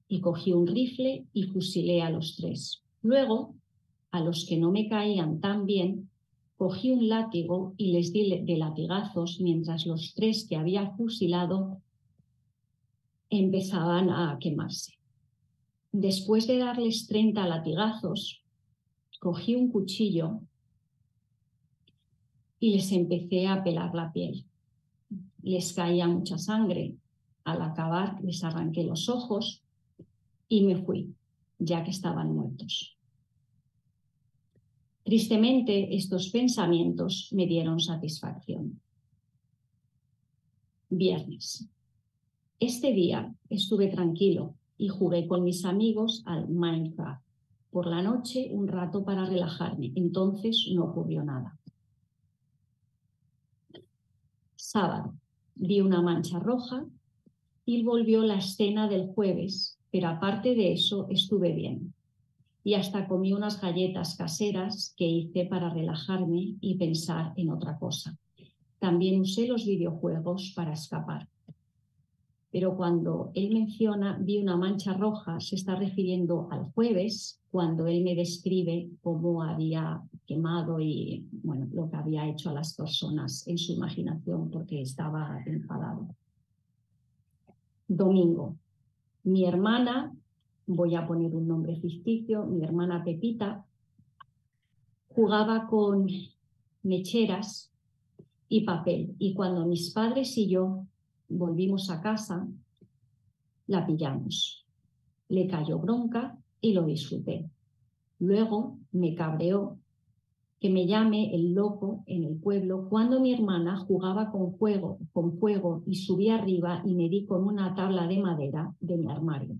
y cogí un rifle y fusilé a los 3. Luego, a los que no me caían tan bien, cogí un látigo y les di de latigazos mientras los 3 que había fusilado empezaban a quemarse. Después de darles 30 latigazos, cogí un cuchillo y les empecé a pelar la piel. Les caía mucha sangre. Al acabar, les arranqué los ojos y me fui, ya que estaban muertos. Tristemente, estos pensamientos me dieron satisfacción. Viernes. Este día estuve tranquilo y jugué con mis amigos al Minecraft. Por la noche, un rato para relajarme. Entonces no ocurrió nada. Sábado. Vi una mancha roja y volvió la escena del jueves, pero aparte de eso estuve bien. Y hasta comí unas galletas caseras que hice para relajarme y pensar en otra cosa. También usé los videojuegos para escapar. Pero cuando él menciona vi una mancha roja, se está refiriendo al jueves, cuando él me describe cómo había quemado y bueno, lo que había hecho a las personas en su imaginación porque estaba enfadado. Domingo. Mi hermana, voy a poner un nombre ficticio, mi hermana Pepita, jugaba con mecheras y papel. Y cuando mis padres y yo volvimos a casa, la pillamos. Le cayó bronca y lo disfruté. Luego me cabreó que me llame el loco en el pueblo cuando mi hermana jugaba con fuego y subí arriba y me di con una tabla de madera de mi armario.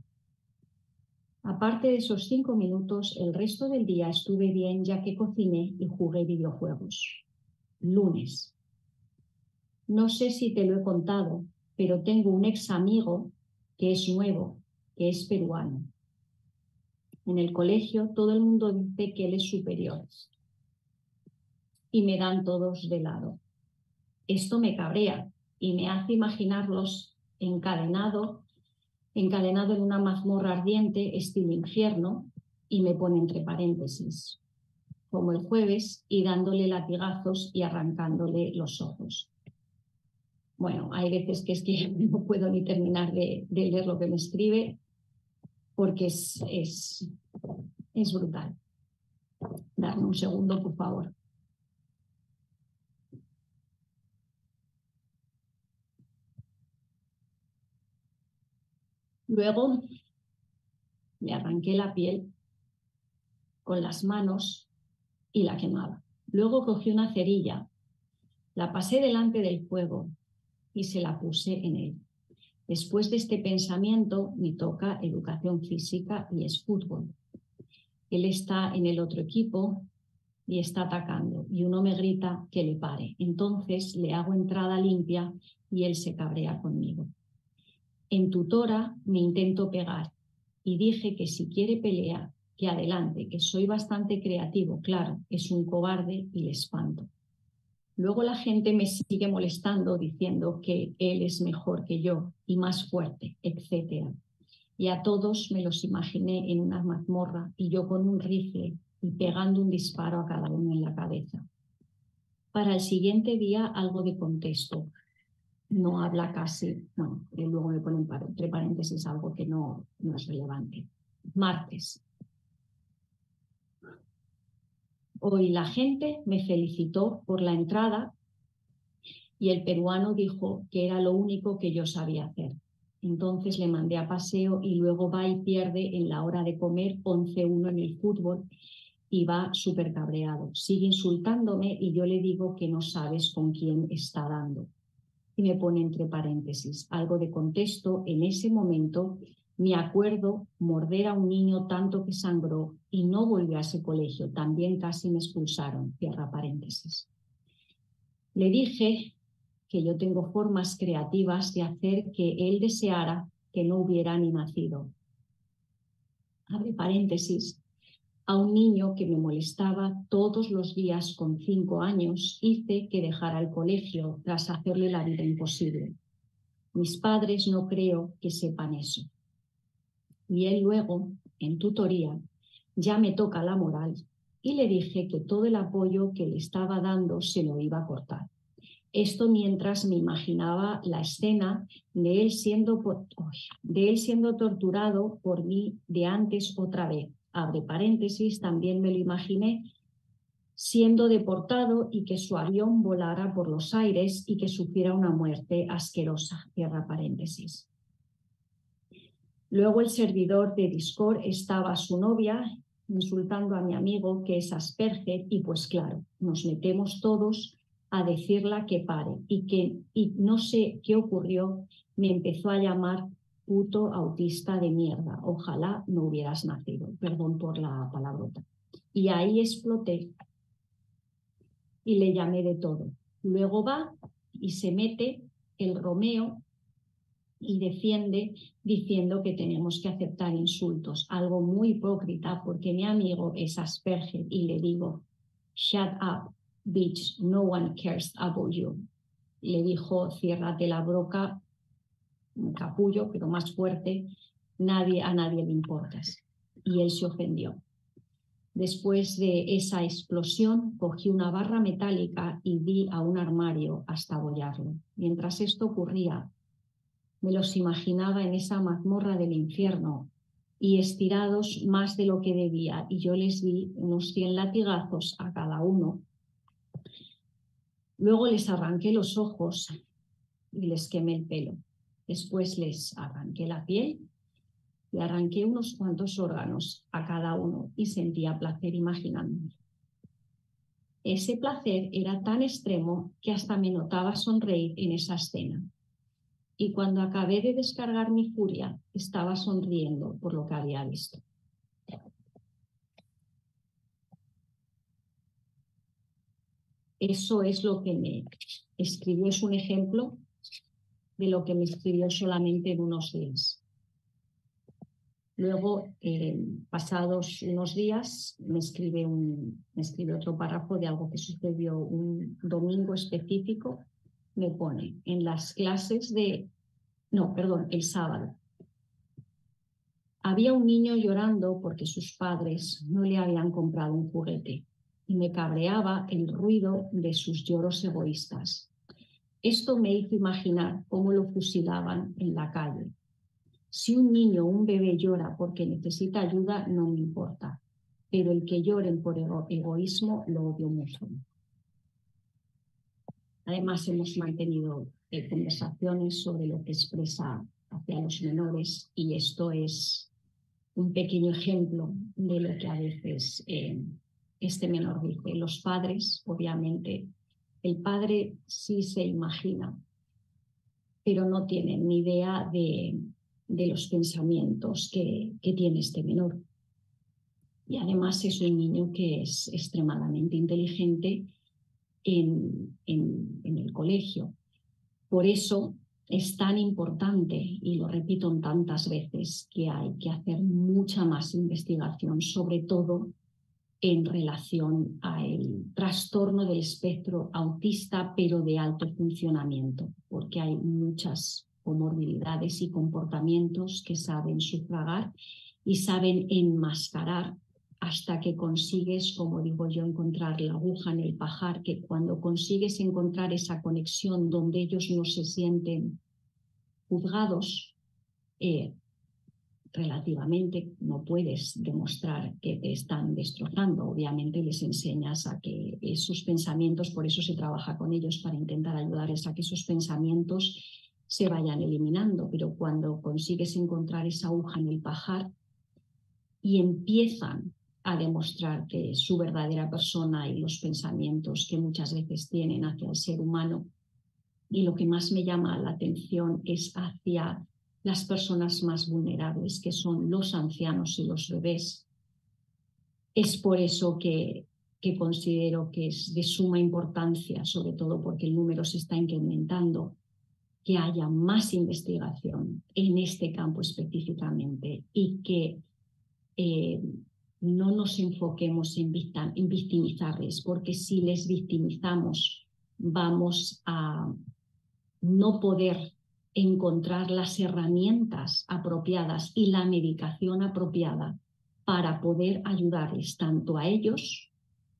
Aparte de esos 5 minutos, el resto del día estuve bien ya que cociné y jugué videojuegos. Lunes. No sé si te lo he contado, pero tengo un ex amigo que es nuevo, que es peruano. En el colegio todo el mundo dice que él es superior y me dan todos de lado. Esto me cabrea y me hace imaginarlos encadenado en una mazmorra ardiente estilo infierno y me pone entre paréntesis, como el jueves, y dándole latigazos y arrancándole los ojos. Bueno, hay veces que es que no puedo ni terminar de leer lo que me escribe porque es brutal. Dame un segundo, por favor. Luego le arranqué la piel con las manos y la quemaba. Luego cogí una cerilla, la pasé delante del fuego y se la puse en él. Después de este pensamiento me toca educación física y es fútbol. Él está en el otro equipo y está atacando y uno me grita que le pare. Entonces le hago entrada limpia y él se cabrea conmigo. En tutora me intento pegar y dije que si quiere pelea, que adelante, que soy bastante creativo, claro, es un cobarde y le espanto. Luego la gente me sigue molestando diciendo que él es mejor que yo y más fuerte, etc. Y a todos me los imaginé en una mazmorra y yo con un rifle y pegando un disparo a cada uno en la cabeza. Para el siguiente día algo de contexto. No habla casi, bueno, luego me ponen entre paréntesis algo que no es relevante. Martes. Hoy la gente me felicitó por la entrada y el peruano dijo que era lo único que yo sabía hacer. Entonces le mandé a paseo y luego va y pierde en la hora de comer 11-1 en el fútbol y va súper cabreado. Sigue insultándome y yo le digo que no sabes con quién está dando. Y me pone entre paréntesis algo de contexto. En ese momento me acuerdo morder a un niño tanto que sangró y no volvió a ese colegio. También casi me expulsaron. Cierra paréntesis. Le dije que yo tengo formas creativas de hacer que él deseara que no hubiera ni nacido. Abre paréntesis. A un niño que me molestaba todos los días con 5 años, hice que dejara el colegio tras hacerle la vida imposible. Mis padres no creo que sepan eso. Y él luego, en tutoría, ya me toca la moral y le dije que todo el apoyo que le estaba dando se lo iba a cortar. Esto mientras me imaginaba la escena de él siendo torturado por mí de antes otra vez. Abre paréntesis, también me lo imaginé siendo deportado y que su avión volara por los aires y que sufriera una muerte asquerosa. Cierra paréntesis. Luego el servidor de Discord estaba su novia insultando a mi amigo que es Asperger y pues claro, nos metemos todos a decirla que pare y no sé qué ocurrió, me empezó a llamar puto autista de mierda, ojalá no hubieras nacido, perdón por la palabrota. Y ahí exploté y le llamé de todo. Luego va y se mete el Romeo y defiende diciendo que tenemos que aceptar insultos, algo muy hipócrita porque mi amigo es Asperger y le digo, shut up, bitch, no one cares about you. Le dijo, ciérrate la boca, un capullo, pero más fuerte, a nadie le importas. Y él se ofendió. Después de esa explosión, cogí una barra metálica y di a un armario hasta abollarlo. Mientras esto ocurría, me los imaginaba en esa mazmorra del infierno y estirados más de lo que debía, y yo les di unos 100 latigazos a cada uno. Luego les arranqué los ojos y les quemé el pelo. Después les arranqué la piel y arranqué unos cuantos órganos a cada uno y sentía placer imaginándome. Ese placer era tan extremo que hasta me notaba sonreír en esa escena. Y cuando acabé de descargar mi furia, estaba sonriendo por lo que había visto. Eso es lo que me escribió, es un ejemplo de lo que me escribió solamente en unos días. Luego, pasados unos días, me escribe otro párrafo de algo que sucedió un domingo específico. Me pone, en las clases el sábado. Había un niño llorando porque sus padres no le habían comprado un juguete y me cabreaba el ruido de sus lloros egoístas. Esto me hizo imaginar cómo lo fusilaban en la calle. Si un niño o un bebé llora porque necesita ayuda, no me importa, pero el que lloren por egoísmo lo odio mucho. Además, hemos mantenido conversaciones sobre lo que expresa hacia los menores y esto es un pequeño ejemplo de lo que a veces este menor dice. Los padres, obviamente, el padre sí se imagina, pero no tiene ni idea de los pensamientos que tiene este menor. Y además es un niño que es extremadamente inteligente en el colegio. Por eso es tan importante, y lo repito tantas veces, que hay que hacer mucha más investigación, sobre todo en relación al trastorno del espectro autista, pero de alto funcionamiento, porque hay muchas comorbilidades y comportamientos que saben sufragar y saben enmascarar hasta que consigues, como digo yo, encontrar la aguja en el pajar, que cuando consigues encontrar esa conexión donde ellos no se sienten juzgados, relativamente no puedes demostrar que te están destrozando. Obviamente les enseñas a que esos pensamientos, por eso se trabaja con ellos para intentar ayudarles a que esos pensamientos se vayan eliminando, pero cuando consigues encontrar esa aguja en el pajar y empiezan a demostrar que su verdadera persona y los pensamientos que muchas veces tienen hacia el ser humano, y lo que más me llama la atención es hacia las personas más vulnerables, que son los ancianos y los bebés. Es por eso que que considero que es de suma importancia, sobre todo porque el número se está incrementando, que haya más investigación en este campo específicamente y que no nos enfoquemos en victimizarles, porque si les victimizamos vamos a no poder encontrar las herramientas apropiadas y la medicación apropiada para poder ayudarles tanto a ellos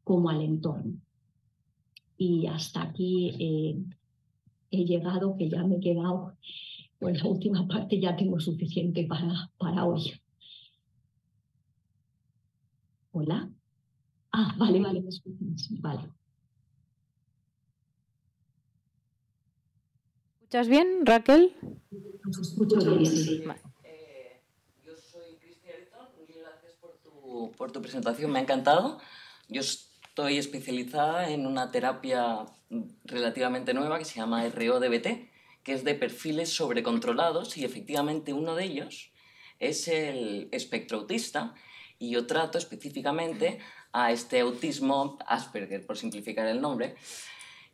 como al entorno. Y hasta aquí he llegado, que ya me he quedado con la última parte, ya tengo suficiente para hoy. ¿Hola? Ah, vale, vale, me escuchas. Vale. ¿Escuchas bien, Raquel? Os escucho bien, sí. Vale. Yo soy Cristina Arizón, mil gracias por tu presentación, me ha encantado. Yo estoy especializada en una terapia relativamente nueva que se llama RODBT, que es de perfiles sobrecontrolados, y efectivamente uno de ellos es el espectro autista, y yo trato específicamente a este autismo Asperger, por simplificar el nombre,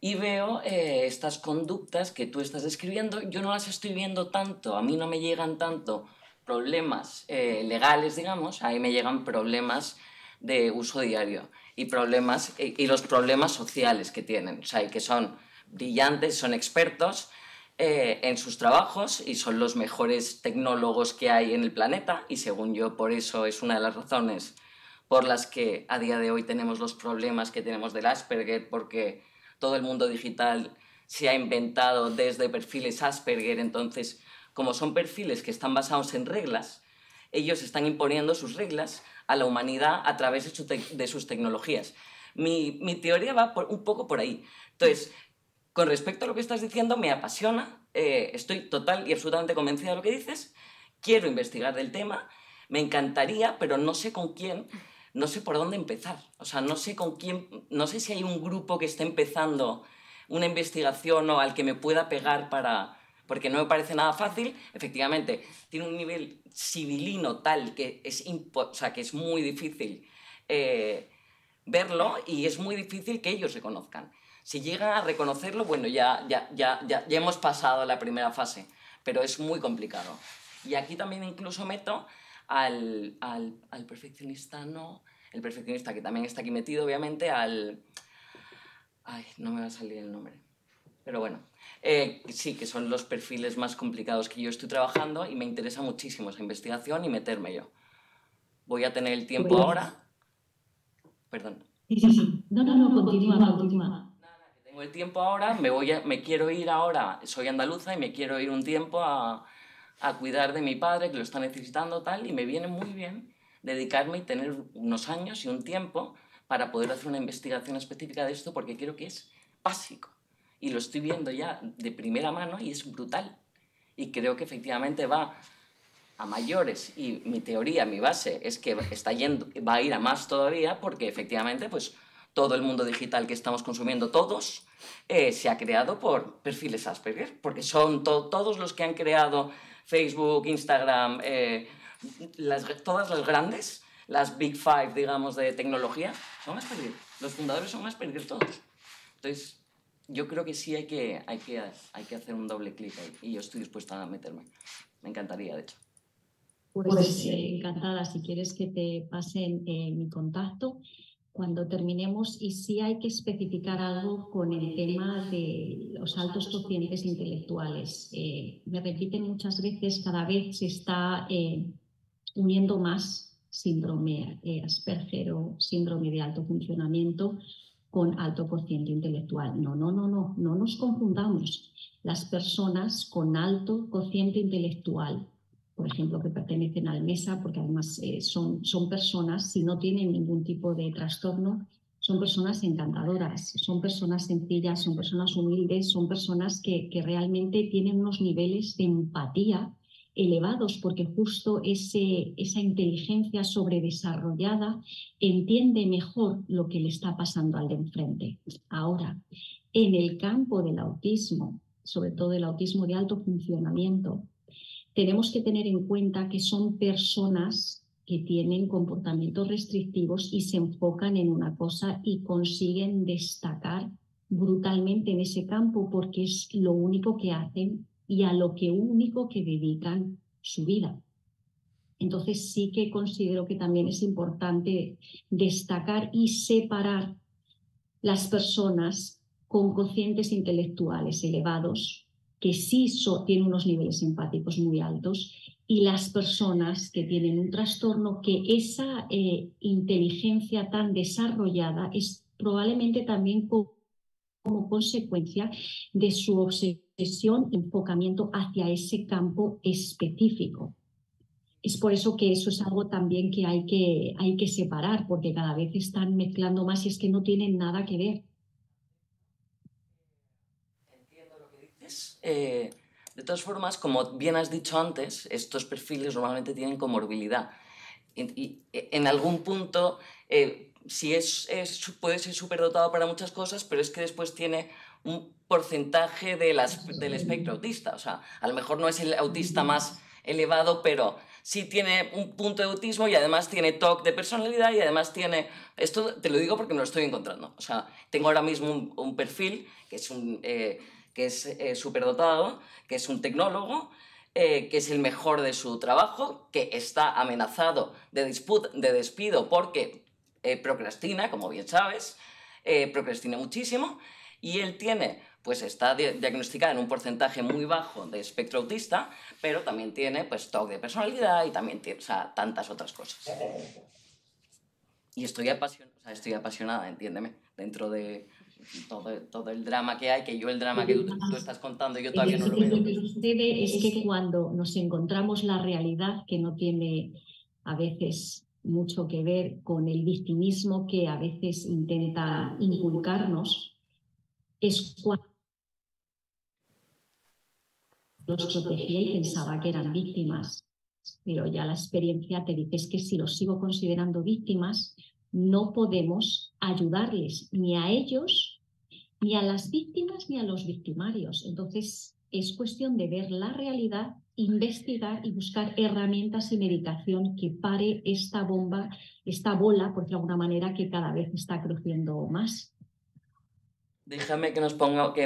y veo estas conductas que tú estás describiendo. Yo no las estoy viendo tanto, a mí no me llegan tanto problemas legales, digamos, a mí me llegan problemas de uso diario y los problemas sociales que tienen, o sea, y que son brillantes, son expertos en sus trabajos y son los mejores tecnólogos que hay en el planeta, y según yo por eso es una de las razones por las que a día de hoy tenemos los problemas que tenemos del Asperger, porque todo el mundo digital se ha inventado desde perfiles Asperger. Entonces, como son perfiles que están basados en reglas, ellos están imponiendo sus reglas a la humanidad a través de sus tecnologías. Mi teoría va un poco por ahí. Entonces, con respecto a lo que estás diciendo, me apasiona, estoy total y absolutamente convencida de lo que dices, quiero investigar del tema, me encantaría, pero no sé con quién, no sé por dónde empezar. O sea, no sé con quién, no sé si hay un grupo que esté empezando una investigación o al que me pueda pegar porque no me parece nada fácil. Efectivamente, tiene un nivel civilino tal que que es muy difícil verlo, y es muy difícil que ellos reconozcan. Si llegan a reconocerlo, bueno, ya hemos pasado la primera fase, pero es muy complicado. Y aquí también incluso meto al perfeccionista, no, el perfeccionista que también está aquí metido, obviamente, no me va a salir el nombre, pero bueno, sí, que son los perfiles más complicados que yo estoy trabajando, y me interesa muchísimo esa investigación y meterme yo. Voy a tener el tiempo ahora. Perdón. Sí. No, continúa. Tengo el tiempo ahora, me quiero ir ahora, soy andaluza y me quiero ir un tiempo a cuidar de mi padre, que lo está necesitando, tal, y me viene muy bien dedicarme y tener unos años y un tiempo para poder hacer una investigación específica de esto, porque creo que es básico y lo estoy viendo ya de primera mano y es brutal, y creo que efectivamente va a mayores, y mi teoría, mi base es que va a ir a más todavía, porque efectivamente pues todo el mundo digital que estamos consumiendo todos se ha creado por perfiles Asperger, porque son todos los que han creado Facebook, Instagram, todas las grandes, las Big Five, digamos, de tecnología, son Asperger. Los fundadores son Asperger todos. Entonces, yo creo que sí hay que hacer un doble clic ahí, y yo estoy dispuesta a meterme. Me encantaría, de hecho. Pues encantada, si quieres que te pasen mi contacto cuando terminemos. Y sí hay que especificar algo con el tema de los altos cocientes intelectuales. Me repiten muchas veces, cada vez se está uniendo más síndrome Asperger o síndrome de alto funcionamiento con alto cociente intelectual. No nos confundamos. Las personas con alto cociente intelectual, por ejemplo, que pertenecen al MESA, porque además son personas, si no tienen ningún tipo de trastorno, son personas encantadoras, son personas sencillas, son personas humildes, son personas que realmente tienen unos niveles de empatía elevados, porque justo esa inteligencia sobredesarrollada entiende mejor lo que le está pasando al de enfrente. Ahora, en el campo del autismo, sobre todo el autismo de alto funcionamiento, tenemos que tener en cuenta que son personas que tienen comportamientos restrictivos y se enfocan en una cosa y consiguen destacar brutalmente en ese campo porque es lo único que hacen y a lo que único que dedican su vida. Entonces sí que considero que también es importante destacar y separar las personas con cocientes intelectuales elevados, que sí tienen unos niveles empáticos muy altos, y las personas que tienen un trastorno, que esa inteligencia tan desarrollada es probablemente también como consecuencia de su obsesión y enfocamiento hacia ese campo específico. Es por eso que eso es algo también que hay que separar, porque cada vez están mezclando más y es que no tienen nada que ver. Entiendo lo que dices. De todas formas, como bien has dicho antes, estos perfiles normalmente tienen comorbilidad. Y en algún punto, sí puede ser superdotado para muchas cosas, pero es que después tiene un porcentaje del espectro autista. O sea, a lo mejor no es el autista más elevado, pero sí tiene un punto de autismo y además tiene TOC de personalidad y además tiene... Esto te lo digo porque me lo estoy encontrando. O sea, tengo ahora mismo un perfil que es superdotado, que es un tecnólogo, que es el mejor de su trabajo, que está amenazado de despido porque procrastina, como bien sabes, procrastina muchísimo, y él está diagnosticado en un porcentaje muy bajo de espectro autista, pero también tiene pues TOC de personalidad y también tiene, o sea, tantas otras cosas. Y estoy apasionada, entiéndeme, dentro de todo el drama que hay, que yo el drama que tú estás contando yo todavía no lo veo. Lo que sucede es que cuando nos encontramos la realidad, que no tiene a veces mucho que ver con el victimismo que a veces intenta inculcarnos, es cuando los protegía y pensaba que eran víctimas. Pero ya la experiencia te dice que si los sigo considerando víctimas, no podemos ayudarles ni a ellos, ni a las víctimas, ni a los victimarios. Entonces, es cuestión de ver la realidad, investigar y buscar herramientas y medicación que pare esta bola, por de alguna manera, que cada vez está creciendo más. Déjame que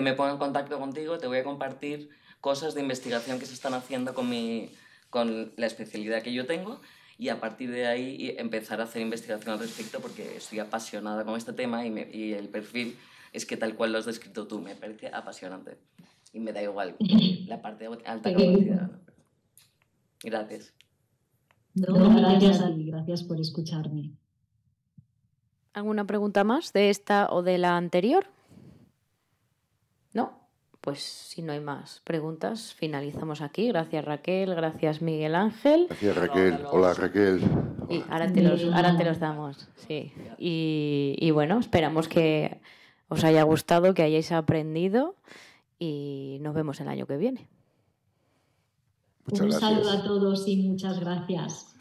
me ponga en contacto contigo, te voy a compartir cosas de investigación que se están haciendo con la especialidad que yo tengo y a partir de ahí empezar a hacer investigación al respecto porque estoy apasionada con este tema y el perfil es que tal cual lo has descrito tú, me parece apasionante y me da igual la parte de alta capacidad. Gracias. Gracias a ti, gracias por escucharme. ¿Alguna pregunta más de esta o de la anterior? ¿No? Pues si no hay más preguntas, finalizamos aquí. Gracias Raquel, gracias Miguel Ángel. Gracias Raquel. Hola Raquel. Y ahora te los damos. Sí. Y bueno, esperamos que os haya gustado, que hayáis aprendido y nos vemos el año que viene. Muchas gracias. Un saludo a todos y muchas gracias.